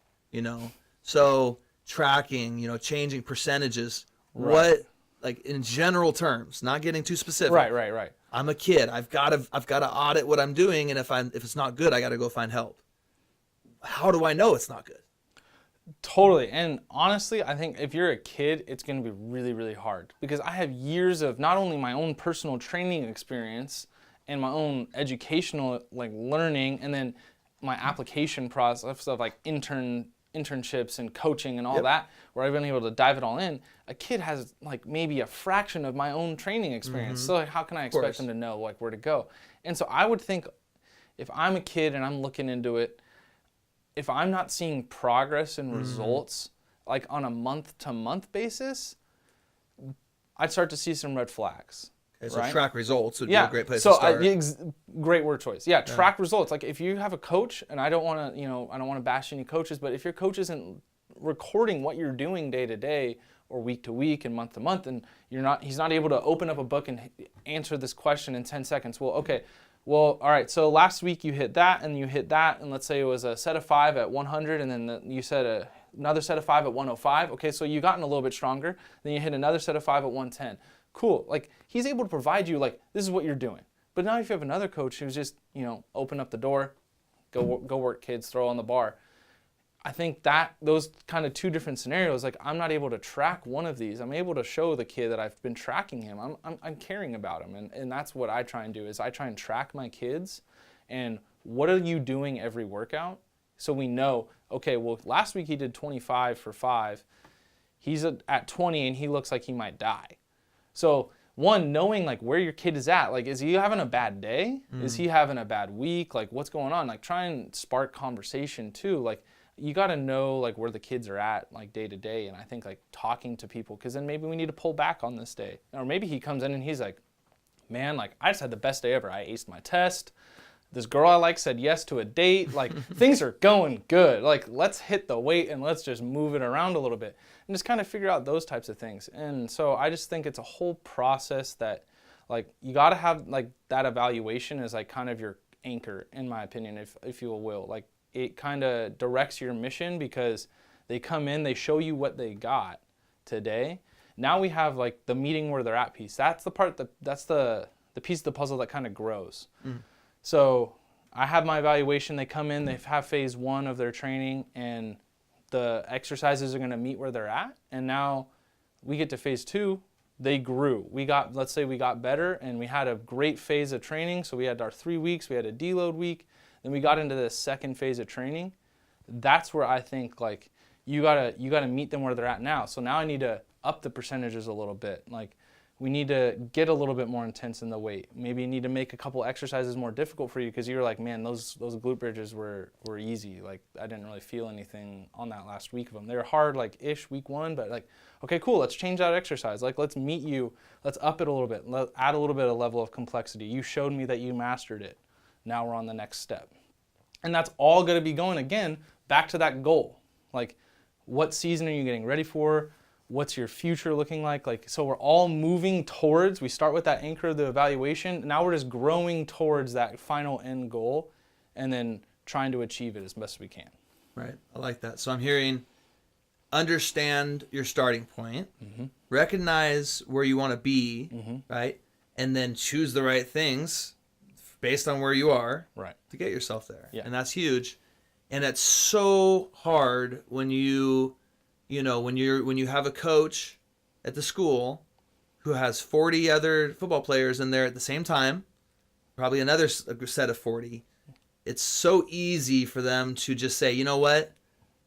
So tracking, changing percentages. Right. like in general terms, not getting too specific. Right. I'm a kid. I've got to audit what I'm doing, and if it's not good, I got to go find help. How do I know it's not good? Totally. And honestly, I think if you're a kid, it's going to be really, really hard because I have years of not only my own personal training experience and my own educational like learning, and then my application process of like internships and coaching and all that, where I've been able to dive it all in. A kid has like maybe a fraction of my own training experience. So like, how can I expect them to know like where to go? And so I would think if I'm a kid and I'm looking into it, if I'm not seeing progress and results like on a month-to-month basis, I'd start to see some red flags. Okay, so track results would be a great place to start. Great word choice. Yeah, track results. Like if you have a coach, and I don't want to bash any coaches, but if your coach isn't recording what you're doing day to day or week to week and month to month, and he's not able to open up a book and answer this question in 10 seconds. Well, okay. Well, all right, so last week you hit that, and you hit that, and let's say it was a set of 5 at 100, and then you said another set of 5 at 105. Okay, so you gotten a little bit stronger. Then you hit another set of 5 at 110. Cool. Like, he's able to provide you, like, this is what you're doing. But now if you have another coach who's just, open up the door, go work, kids, throw on the bar. I think that those kind of two different scenarios, like I'm not able to track one of these. I'm able to show the kid that I've been tracking him. I'm caring about him. And that's what I try and do is I try and track my kids and what are you doing every workout? So we know, okay, well, last week he did 25 for 5. He's at 20 and he looks like he might die. So one, knowing like where your kid is at, like is he having a bad day? Is he having a bad week? Like what's going on? Like try and spark conversation too. Like you got to know like where the kids are at like day to day. And I think like talking to people, because then maybe we need to pull back on this day. Or maybe he comes in and he's like, man, like I just had the best day ever. I aced my test. This girl I like said yes to a date. Like things are going good. Like let's hit the weight and let's just move it around a little bit and just kind of figure out those types of things. And so I just think it's a whole process that like you got to have like that evaluation as like kind of your anchor, in my opinion, if you will. Like it kind of directs your mission because they come in, they show you what they got today. Now we have like the meeting where they're at piece. That's the part that's the piece of the puzzle that kind of grows. So I have my evaluation. They come in, they have phase 1 of their training, and the exercises are going to meet where they're at. And now we get to phase 2. They grew. Let's say we got better, and we had a great phase of training. So we had our 3 weeks. We had a deload week. Then we got into the second phase of training. That's where I think like you gotta meet them where they're at now. So now I need to up the percentages a little bit. Like we need to get a little bit more intense in the weight. Maybe you need to make a couple exercises more difficult for you because you were like, man, those glute bridges were easy. Like I didn't really feel anything on that last week of them. They were hard like ish week 1, but like, okay, cool, let's change that exercise. Like let's meet you, let's up it a little bit, add a little bit of level of complexity. You showed me that you mastered it. Now we're on the next step. And that's all gonna be going again, back to that goal. Like what season are you getting ready for? What's your future looking like? Like, so we're all moving towards, we start with that anchor of the evaluation. Now we're just growing towards that final end goal and then trying to achieve it as best as we can. Right. I like that. So I'm hearing understand your starting point, recognize where you want to be, right? And then choose the right things based on where you are to get yourself there. Yeah. And that's huge. And it's so hard when you have a coach at the school who has 40 other football players in there at the same time, probably another set of 40. It's so easy for them to just say, you know what,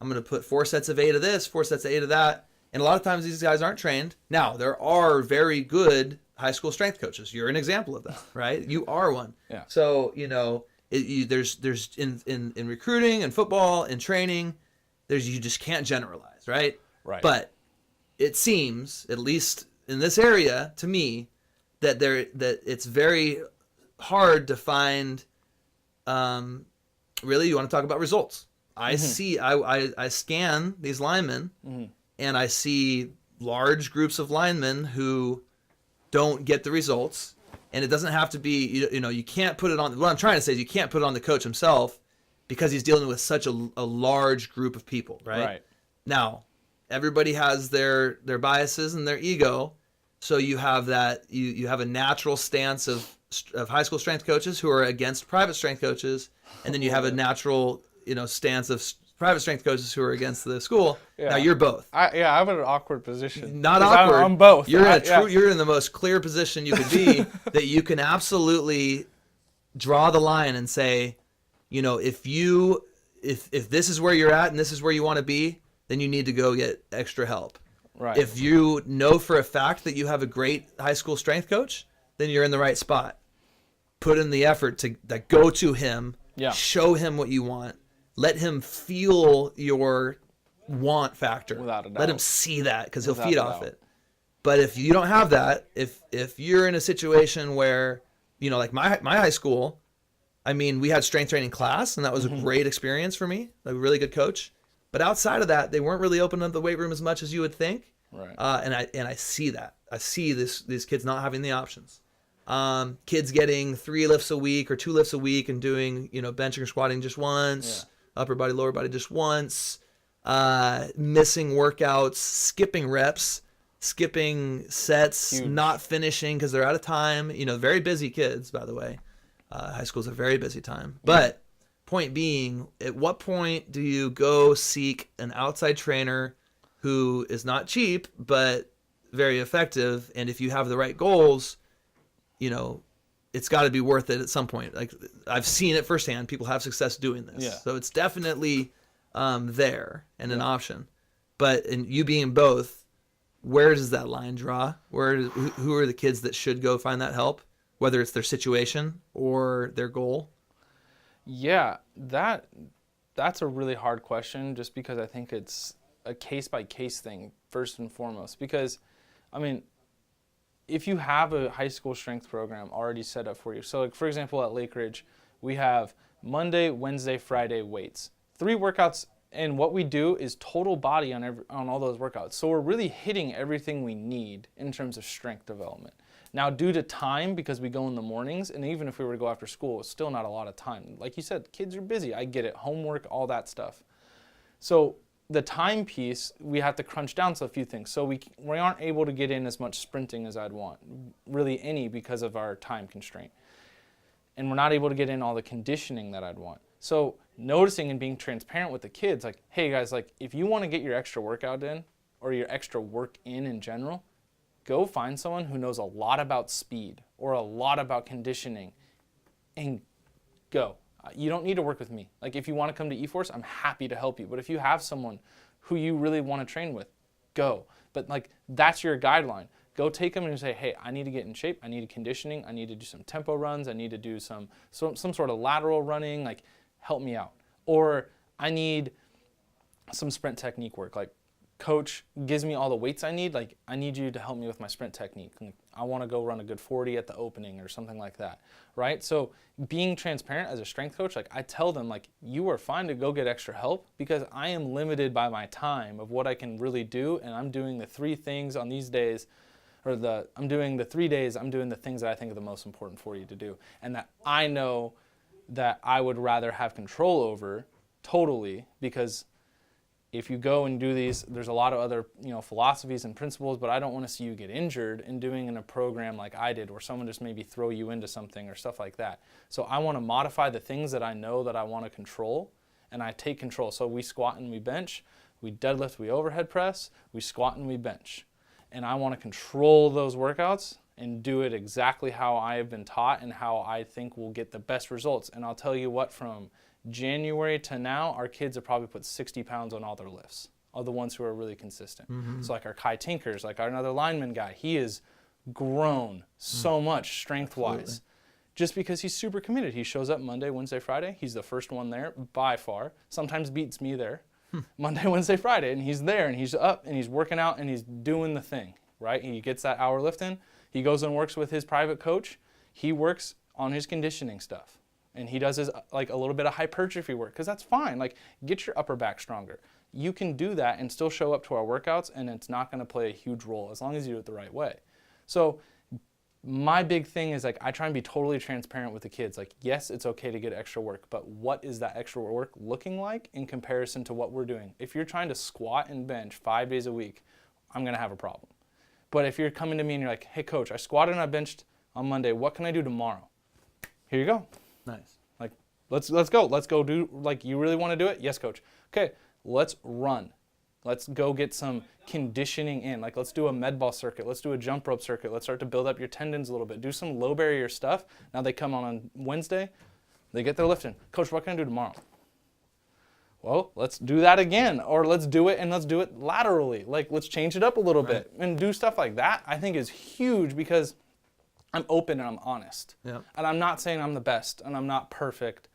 I'm going to put 4 sets of 8 of this, 4 sets of 8 of that. And a lot of times these guys aren't trained. Now, there are very good high school strength coaches. You're an example of that, right? You are one. Yeah. So, there's in recruiting and football and training, you just can't generalize, right? Right. But it seems, at least in this area, to me, that it's very hard to find. Really, you want to talk about results? I see. I scan these linemen, and I see large groups of linemen who don't get the results. And it doesn't have to be. You can't put it on. What I'm trying to say is you can't put it on the coach himself because he's dealing with such a large group of people, right? Right. Now, everybody has their biases and their ego, So you have that you have a natural stance of high school strength coaches who are against private strength coaches, and then you have a natural stance of private strength coaches who are against the school. Yeah. Now you're both. I'm in an awkward position. Not awkward. I'm both. You're in the most clear position you could be that you can absolutely draw the line and say, if this is where you're at and this is where you want to be, then you need to go get extra help. Right. If you know for a fact that you have a great high school strength coach, then you're in the right spot. Put in the effort to go to him, show him what you want, let him feel your want factor. Without a doubt. Let him see that, because he'll feed off it. But if you don't have that, if you're in a situation where, like my high school, I mean, we had strength training class, and that was a great experience for me, a really good coach. But outside of that, they weren't really opening up the weight room as much as you would think. Right. And I see that. I see these kids not having the options. Kids getting 3 lifts a week or 2 lifts a week and doing, benching or squatting just once, upper body, lower body just once, missing workouts, skipping reps, skipping sets, Huge. Not finishing because they're out of time. Very busy kids, by the way. High school's a very busy time. But point being, at what point do you go seek an outside trainer who is not cheap but very effective? And if you have the right goals, it's got to be worth it at some point. Like, I've seen it firsthand. People have success doing this. Yeah. So it's definitely there and an option. But in you being both, where does that line draw? Who are the kids that should go find that help, whether it's their situation or their goal? Yeah, that's a really hard question, just because I think it's a case-by-case thing, first and foremost. Because, I mean, if you have a high school strength program already set up for you, so like, for example, at Lake Ridge, we have Monday, Wednesday, Friday weights. 3 workouts, and what we do is total body on all those workouts. So we're really hitting everything we need in terms of strength development. Now, due to time, because we go in the mornings, and even if we were to go after school, it's still not a lot of time. Like you said, kids are busy. I get it. Homework, all that stuff. So the time piece, we have to crunch down to a few things. So we aren't able to get in as much sprinting as I'd want, really any, because of our time constraint. And we're not able to get in all the conditioning that I'd want. So noticing and being transparent with the kids, like, hey guys, like, if you want to get your extra workout in, or your extra work in general, go find someone who knows a lot about speed or a lot about conditioning, and go. You don't need to work with me. Like, if you want to come to eForce, I'm happy to help you. But if you have someone who you really want to train with, go. But like, that's your guideline. Go take them and say, hey, I need to get in shape. I need conditioning. I need to do some tempo runs. I need to do some sort of lateral running. Like, help me out. Or I need some sprint technique work. Like, coach gives me all the weights I need. Like, I need you to help me with my sprint technique. I want to go run a good 40 at the opening or something like that, right? So being transparent as a strength coach, like, I tell them, like, you are fine to go get extra help, because I am limited by my time of what I can really do, and I'm doing the 3 things on these days, or I'm doing the 3 days, I'm doing the things that I think are the most important for you to do, and that I know that I would rather have control over totally, because if you go and do these, there's a lot of other, philosophies and principles, but I don't want to see you get injured in doing in a program like I did, where someone just maybe throw you into something or stuff like that. So I want to modify the things that I know that I want to control, and I take control. So we squat and we bench, we deadlift, we overhead press, we squat and we bench. And I want to control those workouts and do it exactly how I have been taught and how I think will get the best results. And I'll tell you what, from January to now, our kids have probably put 60 pounds on all their lifts, are the ones who are really consistent. Mm-hmm. So like our Kite Anchors, like our another lineman guy, he has grown so much strength-wise, just because he's super committed. He shows up Monday, Wednesday, Friday. He's the first one there by far. Sometimes beats me there. Monday, Wednesday, Friday, and he's there, and he's up, and he's working out, and he's doing the thing, right? He gets that hour lift in. He goes and works with his private coach. He works on his conditioning stuff. And he does his, like, a little bit of hypertrophy work, because that's fine. Like, get your upper back stronger. You can do that and still show up to our workouts, and it's not going to play a huge role as long as you do it the right way. So my big thing is, like, I try and be totally transparent with the kids. Like, yes, it's okay to get extra work, but what is that extra work looking like in comparison to what we're doing? If you're trying to squat and bench 5 days a week, I'm going to have a problem, But if you're coming to me and you're like, hey, coach, I squatted and I benched on Monday. What can I do tomorrow? Here you go. Nice. Like, let's go. Let's go do, like, you really want to do it? Yes, coach. Okay, let's run. Let's go get some conditioning in. Like, let's do a med ball circuit. Let's do a jump rope circuit. Let's start to build up your tendons a little bit. Do some low barrier stuff. Now they come on Wednesday. They get their lifting. Coach, what can I do tomorrow? Well, let's do that again. Or let's do it and let's do it laterally. Like, let's change it up a little bit and do stuff like that. I think is huge because I'm open and I'm honest. Yeah. And I'm not saying I'm the best and I'm not perfect,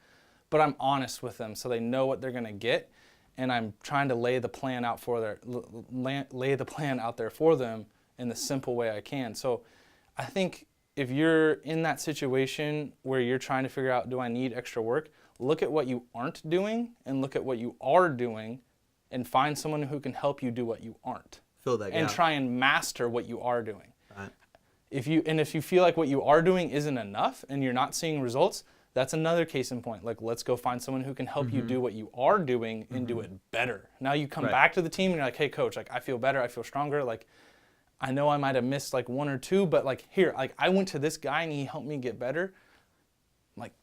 but I'm honest with them so they know what they're going to get. And I'm trying to lay the plan out there for them in the simple way I can. So I think if you're in that situation where you're trying to figure out, do I need extra work? Look at what you aren't doing and look at what you are doing and find someone who can help you do what you aren't. Fill that gap. And try and master what you are doing. Right. If you feel like what you are doing isn't enough and you're not seeing results, that's another case in point. Like, let's go find someone who can help you do what you are doing and do it better. Now you come back to the team and you're like, hey, coach, like, I feel better. I feel stronger. Like, I know I might have missed like one or two, but like, here, like, I went to this guy and he helped me get better. Like,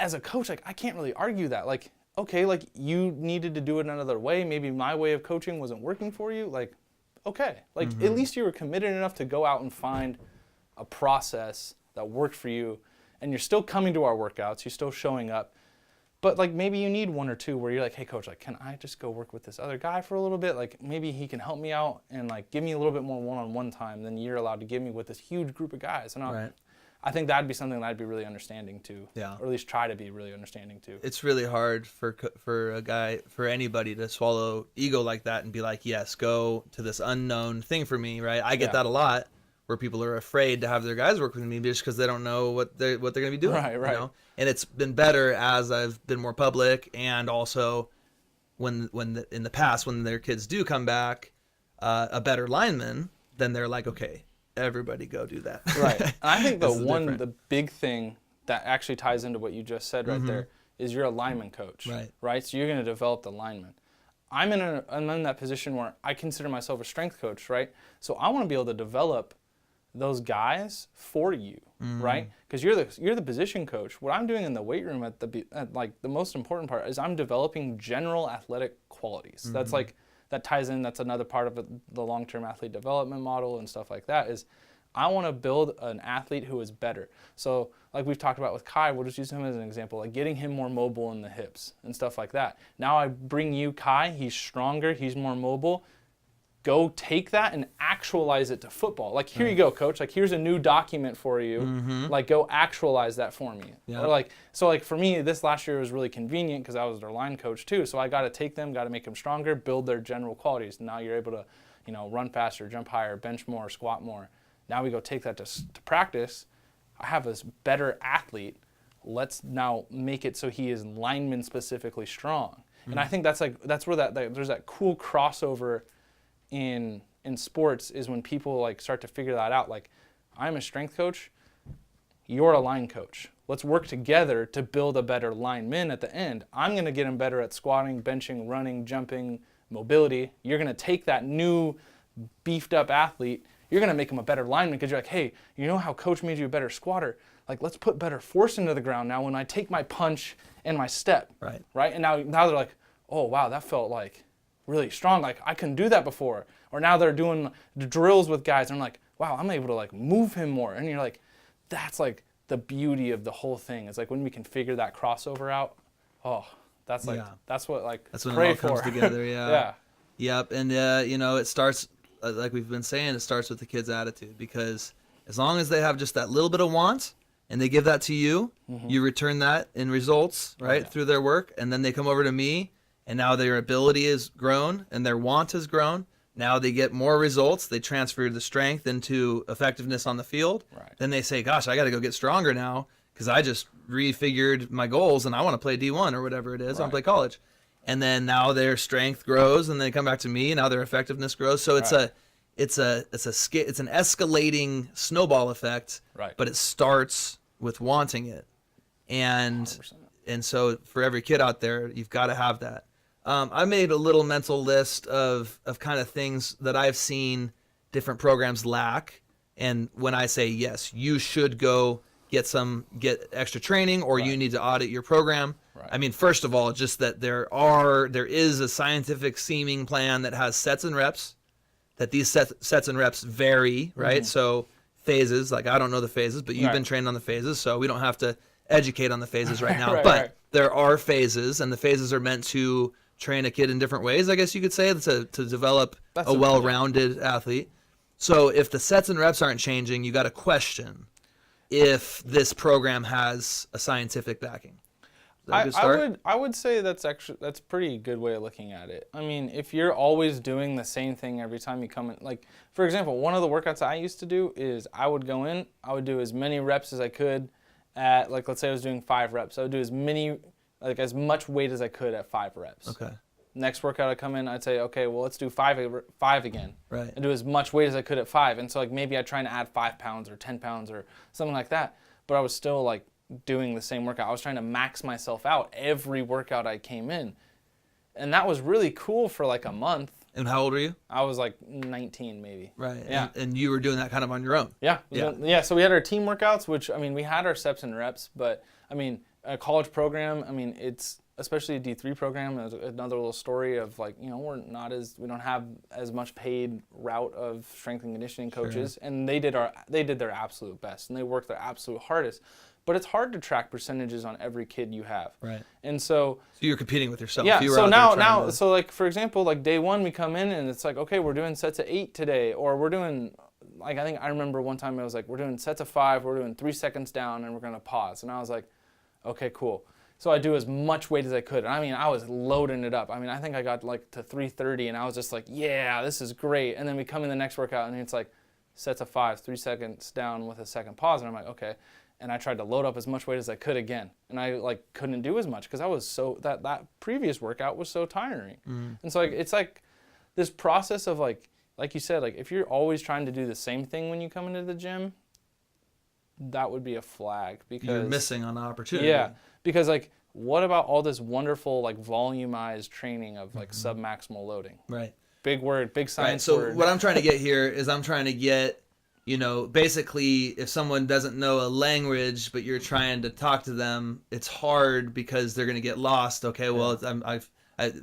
as a coach, like, I can't really argue that. Like, okay, like, you needed to do it another way. Maybe my way of coaching wasn't working for you. Like, okay. Like, at least you were committed enough to go out and find a process that worked for you. And you're still coming to our workouts, you're still showing up, but like maybe you need one or two where you're like, hey coach, like, can I just go work with this other guy for a little bit? Like, maybe he can help me out and like give me a little bit more one-on-one time than you're allowed to give me with this huge group of guys. And I think that'd be something that I'd be really understanding to, or at least try to be really understanding to. It's really hard for a guy, for anybody to swallow ego like that and be like, yes, go to this unknown thing for me, right? I get that a lot. Where people are afraid to have their guys work with me just because they don't know what they're going to be doing. Right. You know? And it's been better as I've been more public, and also in the past when their kids do come back, a better lineman, then they're like, okay, everybody go do that. Right. And I think the big thing that actually ties into what you just said right there is you're a lineman coach. Right. So you're going to develop the lineman. I'm in that position where I consider myself a strength coach. Right. So I want to be able to develop those guys for you, right? Because you're the position coach. What I'm doing in the weight room at the most important part is I'm developing general athletic qualities. That's like, that ties in, that's another part of the long-term athlete development model and stuff like that, is I want to build an athlete who is better. So like we've talked about with Kai, we'll just use him as an example, like getting him more mobile in the hips and stuff like that. Now I bring you Kai, he's stronger, he's more mobile. Go take that and actualize it to football. Like, here you go, coach. Like, here's a new document for you. Like, go actualize that for me. Or like, so like for me, this last year was really convenient because I was their line coach too. So I got to take them, got to make them stronger, build their general qualities. Now you're able to, run faster, jump higher, bench more, squat more. Now we go take that to practice. I have this better athlete. Let's now make it so he is lineman specifically strong. And I think that's where there's that cool crossover in sports, is when people like start to figure that out. Like, I'm a strength coach, you're a line coach. Let's work together to build a better lineman at the end. I'm going to get him better at squatting, benching, running, jumping, mobility. You're going to take that new beefed up athlete, you're going to make him a better lineman because you're like, hey, you know how coach made you a better squatter? Like, let's put better force into the ground now when I take my punch and my step. Right? And now they're like, oh wow, that felt like really strong. Like, I couldn't do that before. Or now they're doing the drills with guys and I'm like, wow, I'm able to like move him more. And you're like, that's like the beauty of the whole thing. It's like when we can figure that crossover out, that's like, that's what like, that's when pray it all comes for. together. Yeah. Yep. And it starts, like we've been saying, it starts with the kid's attitude, because as long as they have just that little bit of want and they give that to you, you return that in results, right? Through their work. And then they come over to me, and now their ability is grown and their want has grown. Now they get more results. They transfer the strength into effectiveness on the field. Then they say, gosh, I got to go get stronger now because I just refigured my goals and I want to play D1 or whatever it is. I want to play college. And then now their strength grows and they come back to me, and now their effectiveness grows. So it's an escalating snowball effect, but it starts with wanting it. And 100%. And so for every kid out there, you've got to have that. I made a little mental list of kind of things that I've seen different programs lack. And when I say, yes, you should go get extra training, or you need to audit your program. Right. I mean, first of all, just that there is a scientific seeming plan that has sets and reps, that these sets and reps vary, right? So phases, like I don't know the phases, but you've been trained on the phases, so we don't have to educate on the phases right now. But there are phases, and the phases are meant to train a kid in different ways, I guess you could say, to develop a well-rounded athlete. So if the sets and reps aren't changing, you got to question if this program has a scientific backing. Is that a good start? I would say that's a pretty good way of looking at it. I mean, if you're always doing the same thing every time you come in, like for example, one of the workouts I used to do is I would go in, I would do as many reps as I could at, like, let's say I was doing 5 reps. I would do as much weight as I could at 5 reps. Okay. Next workout I come in, I'd say, okay, well, let's do 5 again. Right. And do as much weight as I could at 5. And so, like, maybe I'd try to add 5 pounds or 10 pounds or something like that. But I was still, like, doing the same workout. I was trying to max myself out every workout I came in. And that was really cool for, like, a month. And how old are you? I was, like, 19 maybe. Right. Yeah. And you were doing that kind of on your own. Yeah. Yeah. So we had our team workouts, which, I mean, we had our steps and reps. But, I mean, a college program, I mean, it's, especially a D3 program, there's another little story of, like, you know, we don't have as much paid route of strength and conditioning coaches, and they did their absolute best, and they worked their absolute hardest. But it's hard to track percentages on every kid you have. Right. And so you're competing with yourself. Yeah. You were so now, so like for example, like day 1 we come in and it's like, okay, we're doing sets of 8 today, or we're doing, like, I remember one time it was like, we're doing sets of 5, we're doing 3 seconds down, and we're gonna pause. And I was like, okay, cool. So I do as much weight as I could. And I mean, I was loading it up. I mean, I think I got like to 330 and I was just like, yeah, this is great. And then we come in the next workout and it's like sets of 5, 3 seconds down with a second pause. And I'm like, okay. And I tried to load up as much weight as I could again. And I like couldn't do as much because I was that previous workout was so tiring. And so, like, it's like this process of like you said, like if you're always trying to do the same thing when you come into the gym, that would be a flag, because you're missing on the opportunity. Yeah. Because, like, what about all this wonderful, like, volumized training of, like, submaximal loading? Right. Big word, big science word. word. What I'm trying to get here is I'm trying to get, you know, basically if someone doesn't know a language but you're trying to talk to them, it's hard because they're going to get lost. Okay, well,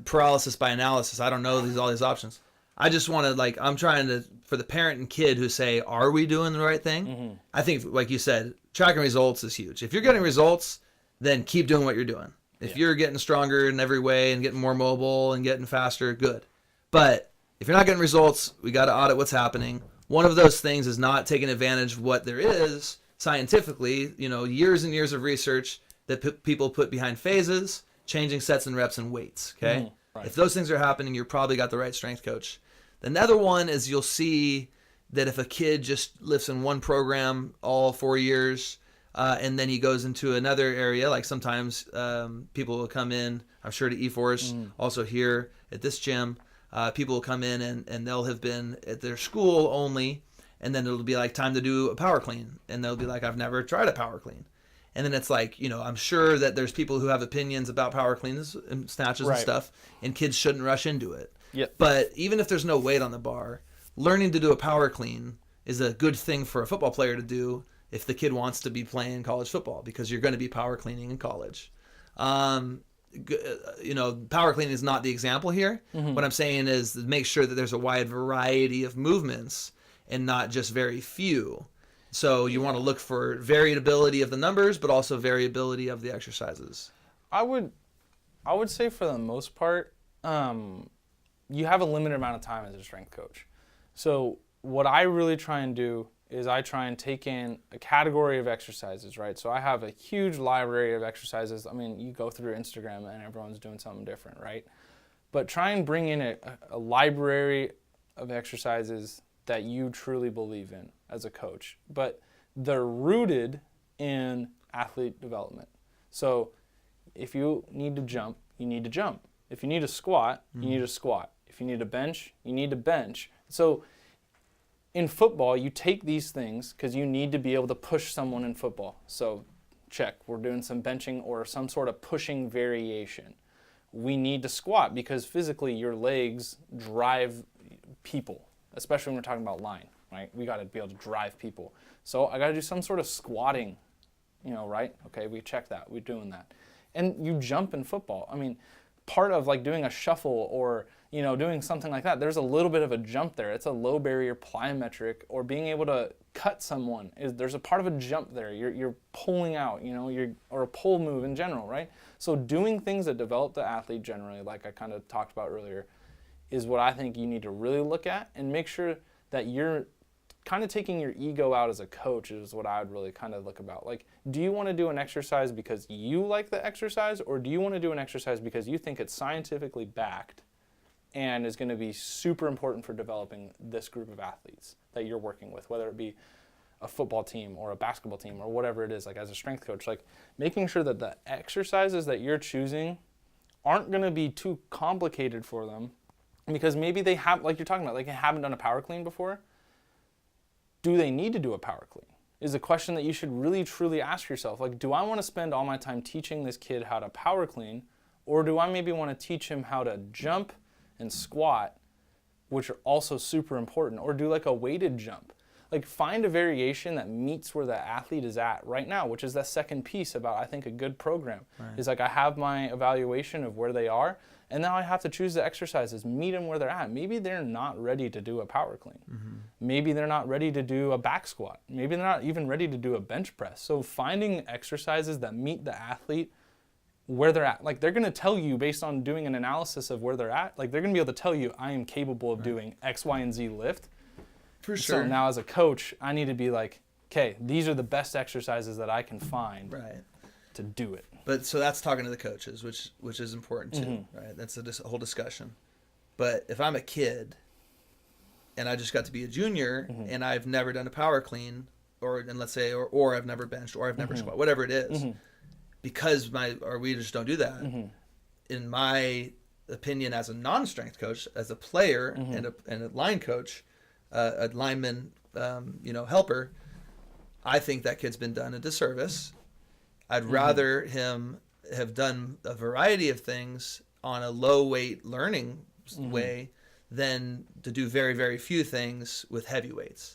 paralysis by analysis. I don't know all these options. I just want to, like, I'm trying to, for the parent and kid who say, are we doing the right thing? I think, like you said, tracking results is huge. If you're getting results, then keep doing what you're doing. If you're getting stronger in every way and getting more mobile and getting faster, good. But if you're not getting results, we got to audit what's happening. One of those things is not taking advantage of what there is scientifically, you know, years and years of research that people put behind phases, changing sets and reps and weights, okay? Right. If those things are happening, you've probably got the right strength coach. Another one is you'll see that if a kid just lifts in one program all 4 years, and then he goes into another area, like sometimes people will come in, I'm sure to eForce, also here at this gym, people will come in and they'll have been at their school only, and then it'll be like time to do a power clean, and they'll be like, I've never tried a power clean. And then it's like, you know, I'm sure that there's people who have opinions about power cleans and snatches and stuff, and kids shouldn't rush into it. Yep. But even if there's no weight on the bar, learning to do a power clean is a good thing for a football player to do if the kid wants to be playing college football, because you're going to be power cleaning in college. You know, power cleaning is not the example here. What I'm saying is make sure that there's a wide variety of movements and not just very few. So you want to look for variability of the numbers, but also variability of the exercises. I would say for the most part, you have a limited amount of time as a strength coach. So what I really try and do is I try and take in a category of exercises, right? So I have a huge library of exercises. I mean, you go through Instagram and everyone's doing something different, right? But try and bring in a library of exercises that you truly believe in as a coach. But they're rooted in athlete development. So if you need to jump, you need to jump. If you need to squat, you need to squat. If you need to bench, you need to bench. So in football, you take these things because you need to be able to push someone in football. So check, we're doing some benching or some sort of pushing variation. We need to squat because physically your legs drive people, especially when we're talking about line, right? We got to be able to drive people. So I got to do some sort of squatting, right? Okay, we check that. We're doing that. And you jump in football. I mean, part of like doing a shuffle or, doing something like that, there's a little bit of a jump there. It's a low barrier plyometric, or being able to cut someone. There's a part of a jump there. You're pulling out, or a pull move in general, right? So doing things that develop the athlete generally, like I kind of talked about earlier, is what I think you need to really look at and make sure that you're kind of taking your ego out as a coach is what I would really kind of look about. Like, do you want to do an exercise because you like the exercise, or do you want to do an exercise because you think it's scientifically backed and is going to be super important for developing this group of athletes that you're working with, whether it be a football team or a basketball team or whatever it is, like as a strength coach, like making sure that the exercises that you're choosing aren't going to be too complicated for them, because maybe they have, like you're talking about, like they haven't done a power clean before. Do they need to do a power clean? Is a question that you should really truly ask yourself. Like, do I want to spend all my time teaching this kid how to power clean, or do I maybe want to teach him how to jump and squat, which are also super important, or do like a weighted jump? Like, find a variation that meets where the athlete is at right now, which is that second piece about, I think, a good program. Right. Is like, I have my evaluation of where they are, and now I have to choose the exercises, meet them where they're at. Maybe they're not ready to do a power clean. Mm-hmm. Maybe they're not ready to do a back squat. Maybe they're not even ready to do a bench press. So finding exercises that meet the athlete where they're at. Like, they're going to tell you based on doing an analysis of where they're at. Like, they're going to be able to tell you, I am capable of doing X, Y, and Z lift. For sure. So now as a coach, I need to be like, okay, these are the best exercises that I can find to do it. But so that's talking to the coaches, which is important too, right? That's a whole discussion. But if I'm a kid and I just got to be a junior and I've never done a power clean, or I've never benched, or I've never squat, whatever it is, because we just don't do that. In my opinion, as a non-strength coach, as a player and a line coach, a lineman, helper, I think that kid's been done a disservice. I'd rather him have done a variety of things on a low weight learning way than to do very, very few things with heavy weights.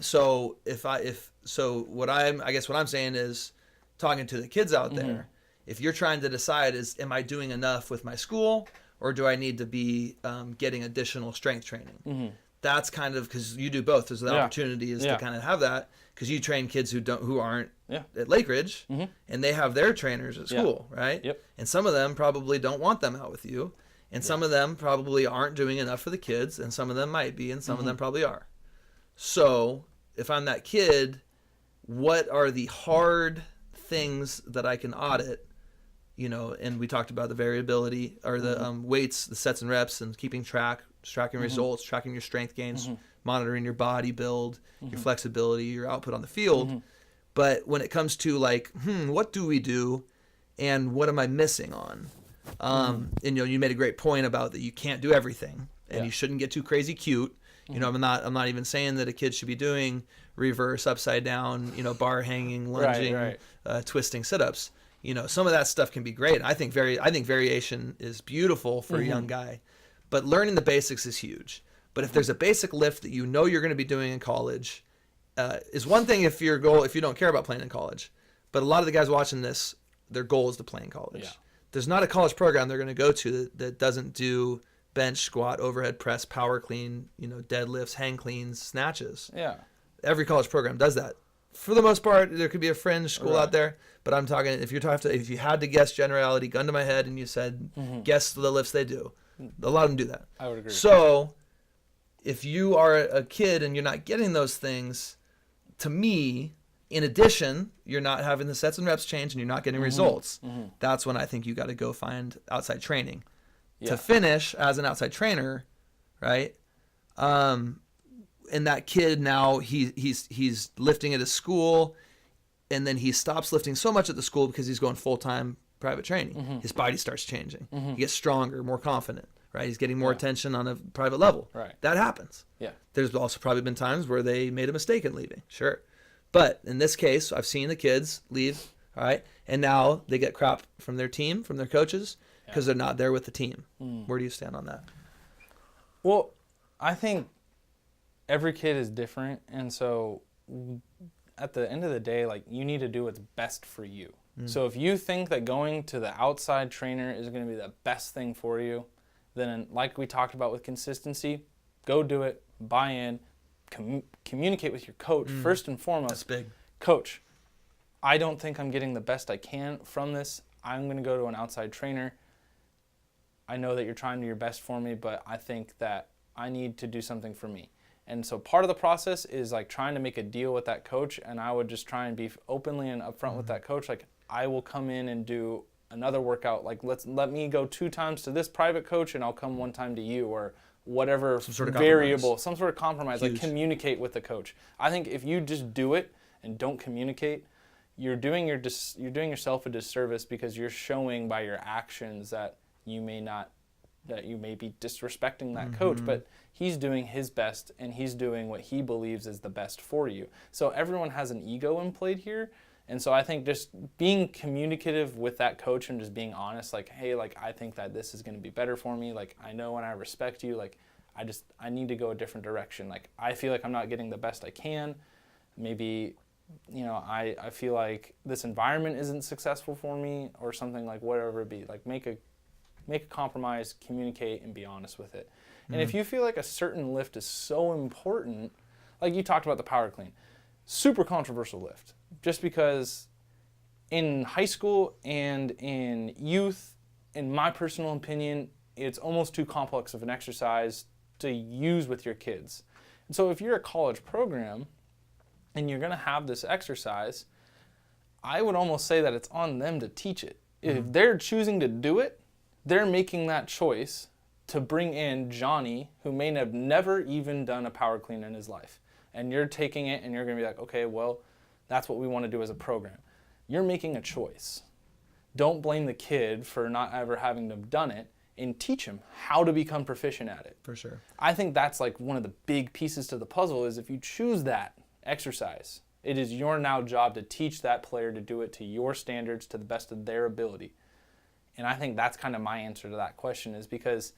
So what I'm saying is, talking to the kids out there, if you're trying to decide am I doing enough with my school, or do I need to be getting additional strength training? That's kind of, because you do both. There's the opportunity is to kind of have that, because you train kids who aren't at Lake Ridge, and they have their trainers at school, right? Yep. And some of them probably don't want them out with you, and some of them probably aren't doing enough for the kids, and some of them might be, and some of them probably are. So if I'm that kid, what are the hard things that I can audit? And we talked about the variability, or the weights, the sets and reps, and keeping track, tracking results, tracking your strength gains, monitoring your body build, your flexibility, your output on the field. But when it comes to like, what do we do, and what am I missing on? And you made a great point about that you can't do everything, and you shouldn't get too crazy cute. I'm not even saying that a kid should be doing reverse, upside down, bar hanging, lunging, twisting sit-ups. Some of that stuff can be great. I think variation is beautiful for a young guy, but learning the basics is huge. But if there's a basic lift that you're going to be doing in college, is one thing if you don't care about playing in college. But a lot of the guys watching this, their goal is to play in college. Yeah. There's not a college program they're going to go to that doesn't do bench, squat, overhead press, power clean, deadlifts, hang cleans, snatches. Yeah. Every college program does that. For the most part, there could be a fringe school out there, but I'm talking, if you had to guess generality, gun to my head, and you said, guess the lifts they do, a lot of them do that. I would agree. So if you are a kid and you're not getting those things, to me, in addition, you're not having the sets and reps change and you're not getting results. That's when I think you got to go find outside training. To finish as an outside trainer, right? And that kid now he's lifting at his school, and then he stops lifting so much at the school because he's going full-time private training. His body starts changing. He gets stronger, more confident, right? He's getting more attention on a private level. Right. That happens. Yeah. There's also probably been times where they made a mistake in leaving. Sure. But in this case, I've seen the kids leave, all right? And now they get crap from their team, from their coaches, because they're not there with the team. Where do you stand on that? Well, I think every kid is different, and so at the end of the day, like, you need to do what's best for you. So if you think that going to the outside trainer is going to be the best thing for you, then like we talked about with consistency, go do it, buy in, communicate with your coach first and foremost. That's big. Coach, I don't think I'm getting the best I can from this. I'm going to go to an outside trainer. I know that you're trying to do your best for me, but I think that I need to do something for me. And so part of the process is like trying to make a deal with that coach, and I would just try and be openly and upfront with that coach. Like, I will come in and do another workout. Like, let me go 2 times to this private coach, and I'll come 1 time to you, or whatever some sort of compromise. Like, communicate with the coach. I think if you just do it and don't communicate, you're doing yourself a disservice, because you're showing by your actions that you may be disrespecting that coach, but he's doing his best, and he's doing what he believes is the best for you. So everyone has an ego in play here. And so I think just being communicative with that coach and just being honest, like, hey, like, I think that this is going to be better for me. Like, I know and I respect you. Like, I need to go a different direction. Like, I feel like I'm not getting the best I can. Maybe, I feel like this environment isn't successful for me, or something, like, whatever it be. Like, make a compromise, communicate, and be honest with it. And if you feel like a certain lift is so important, like you talked about the power clean, super controversial lift. Just because in high school and in youth, in my personal opinion, it's almost too complex of an exercise to use with your kids. And so if you're a college program and you're going to have this exercise, I would almost say that it's on them to teach it. If they're choosing to do it, they're making that choice to bring in Johnny, who may have never even done a power clean in his life. And you're taking it and you're going to be like, okay, well, that's what we want to do as a program. You're making a choice. Don't blame the kid for not ever having to have done it, and teach him how to become proficient at it. For sure. I think that's like one of the big pieces to the puzzle, is if you choose that exercise, it is your now job to teach that player to do it to your standards, to the best of their ability. And I think that's kind of my answer to that question, is because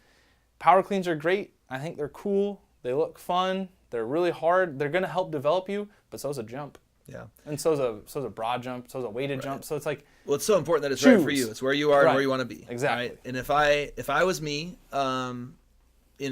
power cleans are great. I think they're cool. They look fun. They're really hard. They're going to help develop you, but so's a jump. Yeah. And so's a broad jump, so's a weighted jump. So it's like, well, it's so important that it's right for you. It's where you are and where you want to be. Exactly. Right? And if I was me, and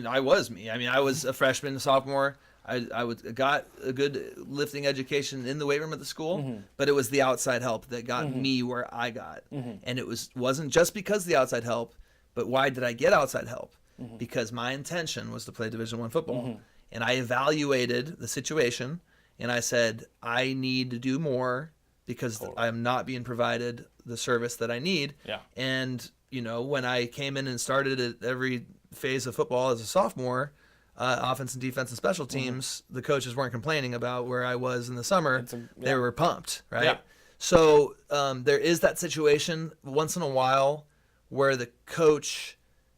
I was me. I mean, I was a freshman, sophomore. I got a good lifting education in the weight room at the school, but it was the outside help that got me where I got. And it wasn't just because of the outside help, but why did I get outside help? Because my intention was to play Division I football. And I evaluated the situation, and I said, I need to do more, because I'm not being provided the service that I need. Yeah. And, when I came in and started at every phase of football as a sophomore, offense and defense and special teams, the coaches weren't complaining about where I was in the summer. They were pumped, right? Yeah. So there is that situation once in a while where the coach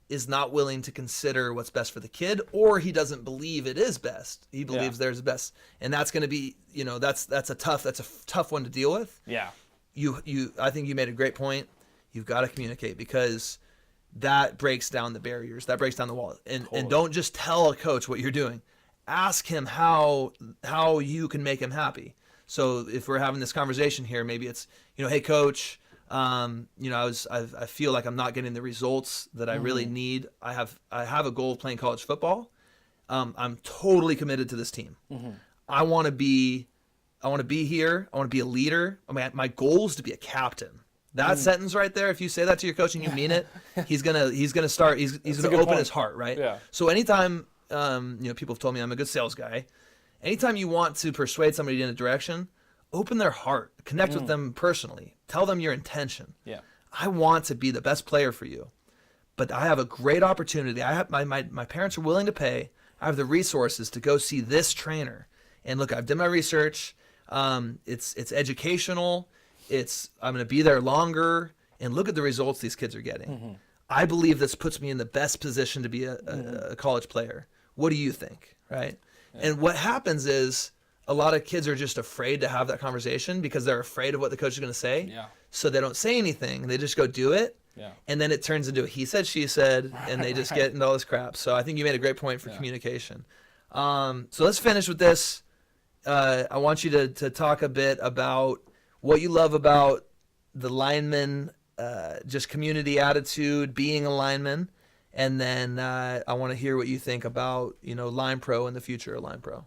is not willing to consider what's best for the kid, or he doesn't believe it is best. He believes there's the best. And that's going to be, that's a tough one to deal with. Yeah. I think you made a great point. You've got to communicate, because that breaks down the barriers. That breaks down the wall. And don't just tell a coach what you're doing. Ask him how you can make him happy. So if we're having this conversation here, maybe it's, hey coach, I feel like I'm not getting the results that I really need. I have a goal of playing college football. I'm totally committed to this team. I want to be here. I want to be a leader. I mean, my goal is to be a captain. That sentence right there, if you say that to your coach and you mean it, he's gonna open his heart, right? Yeah. So anytime people have told me I'm a good sales guy, anytime you want to persuade somebody in a direction, open their heart, connect with them personally, tell them your intention. Yeah. I want to be the best player for you, but I have a great opportunity. I have my parents are willing to pay. I have the resources to go see this trainer. And look, I've done my research. It's educational. I'm going to be there longer, and look at the results these kids are getting. I believe this puts me in the best position to be a college player. What do you think? Right? Yeah. And what happens is a lot of kids are just afraid to have that conversation, because they're afraid of what the coach is going to say. Yeah. So they don't say anything. They just go do it. Yeah. And then it turns into a he said, she said, and they just get into all this crap. So I think you made a great point for communication. So let's finish with this. I want you to talk a bit about what you love about the lineman, just community attitude, being a lineman, and then I want to hear what you think about, Line Pro and the future of Line Pro.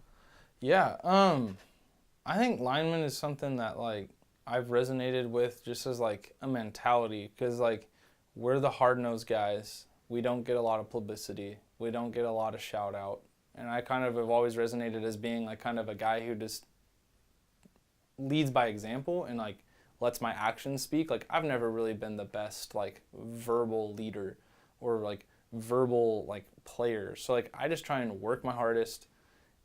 Yeah, I think lineman is something that like I've resonated with just as like a mentality, because like we're the hard-nosed guys. We don't get a lot of publicity. We don't get a lot of shout out. And I kind of have always resonated as being like kind of a guy who just leads by example and like lets my actions speak. Like I've never really been the best like verbal leader or like verbal like player. So like I just try and work my hardest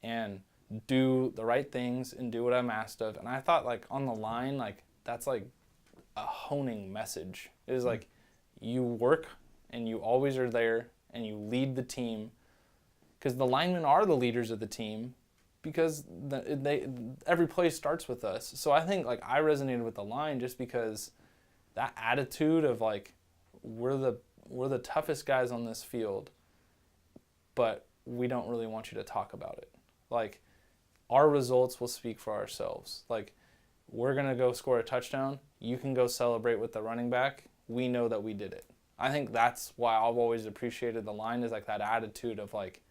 and do the right things and do what I'm asked of. And I thought like on the line, like that's like a honing message. It is like you work and you always are there and you lead the team, because the linemen are the leaders of the team, because every play starts with us. So I think like I resonated with the line just because that attitude of like we're the toughest guys on this field, but we don't really want you to talk about it. Like our results will speak for ourselves. Like we're gonna go score a touchdown. You can go celebrate with the running back. We know that we did it. I think that's why I've always appreciated the line, is like that attitude of like,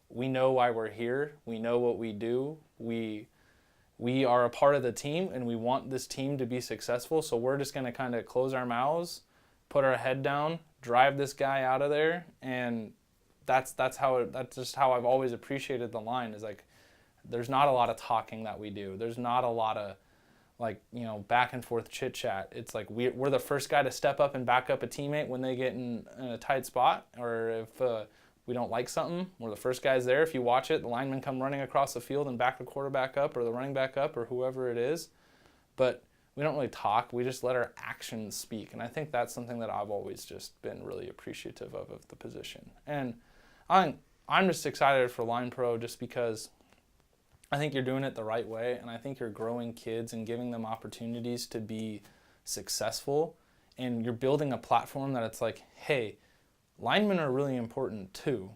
we know why we're here. We know what we do. We are a part of the team, and we want this team to be successful. So we're just going to kind of close our mouths, put our head down, drive this guy out of there, and that's just how I've always appreciated the line. Is like, there's not a lot of talking that we do. There's not a lot of like, back and forth chit chat. It's like we're the first guy to step up and back up a teammate when they get in a tight spot, or if we don't like something, we're the first guys there. If you watch it, the linemen come running across the field and back the quarterback up or the running back up or whoever it is. But we don't really talk. We just let our actions speak. And I think that's something that I've always just been really appreciative of the position. And I'm just excited for Line Pro just because I think you're doing it the right way, and I think you're growing kids and giving them opportunities to be successful, and you're building a platform that it's like, hey, linemen are really important too.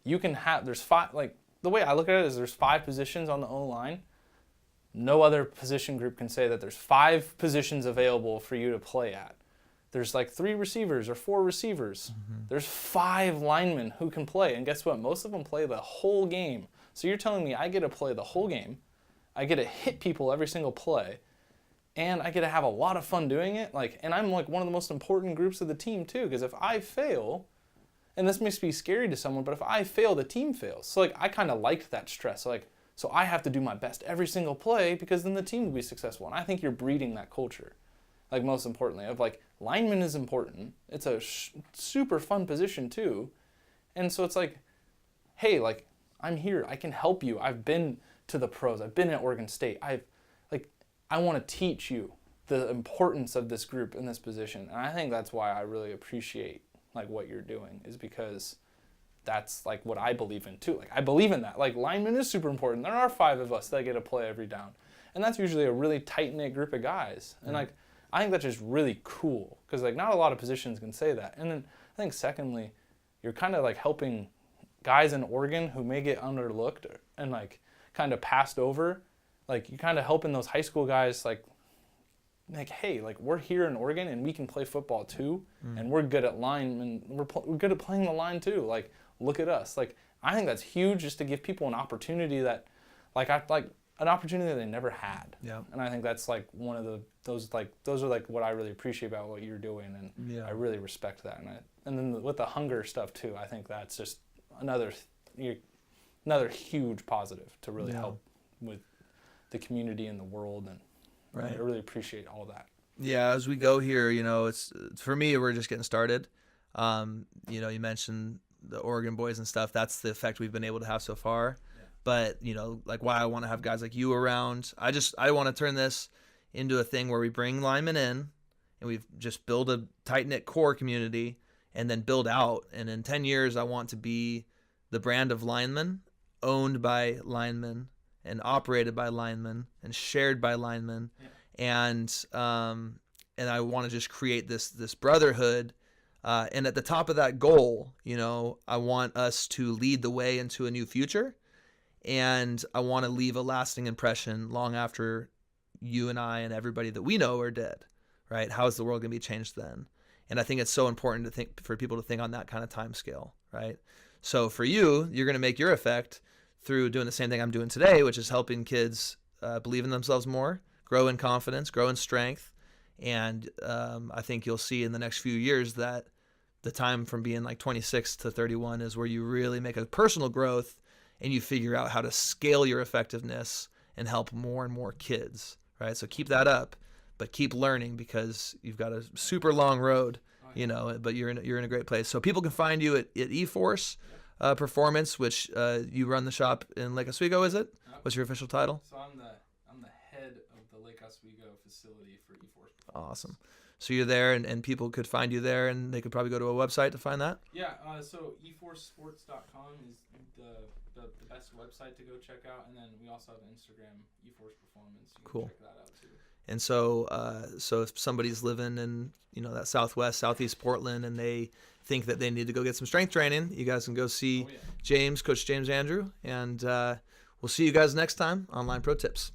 You can have, there's five, like the way I look at it is there's 5 positions on the O-line. No other position group can say that there's 5 positions available for you to play at. There's like 3 receivers or 4 receivers. Mm-hmm. There's 5 linemen who can play, and guess what? Most of them play the whole game. So you're telling me I get to play the whole game, I get to hit people every single play, and I get to have a lot of fun doing it. Like, and I'm like one of the most important groups of the team too, because if I fail, and this may be scary to someone, but if I fail, the team fails. So like I kind of liked that stress. So I have to do my best every single play because then the team will be successful. And I think you're breeding that culture. Like most importantly, of like lineman is important. It's a super fun position too. And so it's like, hey, like I'm here. I can help you. I've been to the pros. I've been at Oregon State. I want to teach you the importance of this group in this position. And I think that's why I really appreciate like what you're doing, is because that's like what I believe in too. Like I believe in that. Like lineman is super important. There are 5 of us that get to play every down. And that's usually a really tight-knit group of guys. And like I think that's just really cool, because like not a lot of positions can say that. And then I think secondly, you're kind of like helping guys in Oregon who may get underlooked and like kind of passed over. Like you're kind of helping those high school guys like hey, like we're here in Oregon and we can play football too, and we're good at line, and we're good at playing the line too. Like look at us. Like I think that's huge, just to give people an opportunity that an opportunity that they never had. Yeah. And I think that's like one of those are like what I really appreciate about what you're doing, and I really respect that. And then with the hunger stuff too, I think that's just another huge positive to really help with the community and the world, and I really appreciate all that. Yeah, as we go here, it's for me, we're just getting started. You mentioned the Oregon boys and stuff. That's the effect we've been able to have so far. Yeah. But like why I want to have guys like you around. I want to turn this into a thing where we bring linemen in, and we've just build a tight-knit core community, and then build out. And in 10 years, I want to be the brand of linemen, owned by linemen, and operated by linemen, and shared by linemen. Yeah. And I want to just create this brotherhood. And at the top of that goal, I want us to lead the way into a new future. and I want to leave a lasting impression long after you and I and everybody that we know are dead, right? How is the world going to be changed then? And I think it's so important to think for people to think on that kind of time scale, right? So for you, you're going to make your effect through doing the same thing I'm doing today, which is helping kids believe in themselves more, grow in confidence, grow in strength. And I think you'll see in the next few years that the time from being like 26 to 31 is where you really make a personal growth and you figure out how to scale your effectiveness and help more and more kids, right? So keep that up, but keep learning because you've got a super long road, you know, but you're in a great place. So people can find you at eForce Performance, which you run the shop in Lake Oswego, is it? Yep. What's your official title? So I'm the head of the Lake Oswego facility for eForce Performance. Awesome. So you're there, and people could find you there, and they could probably go to a website to find that? Yeah, so eForceSports.com is the best website to go check out, and then we also have Instagram, eForce Performance. You can Cool. check that out too. And so if somebody's living in, you know, that southeast Portland, and they think that they need to go get some strength training, you guys can go see Coach James Andrew, and we'll see you guys next time on Line Pro Tips.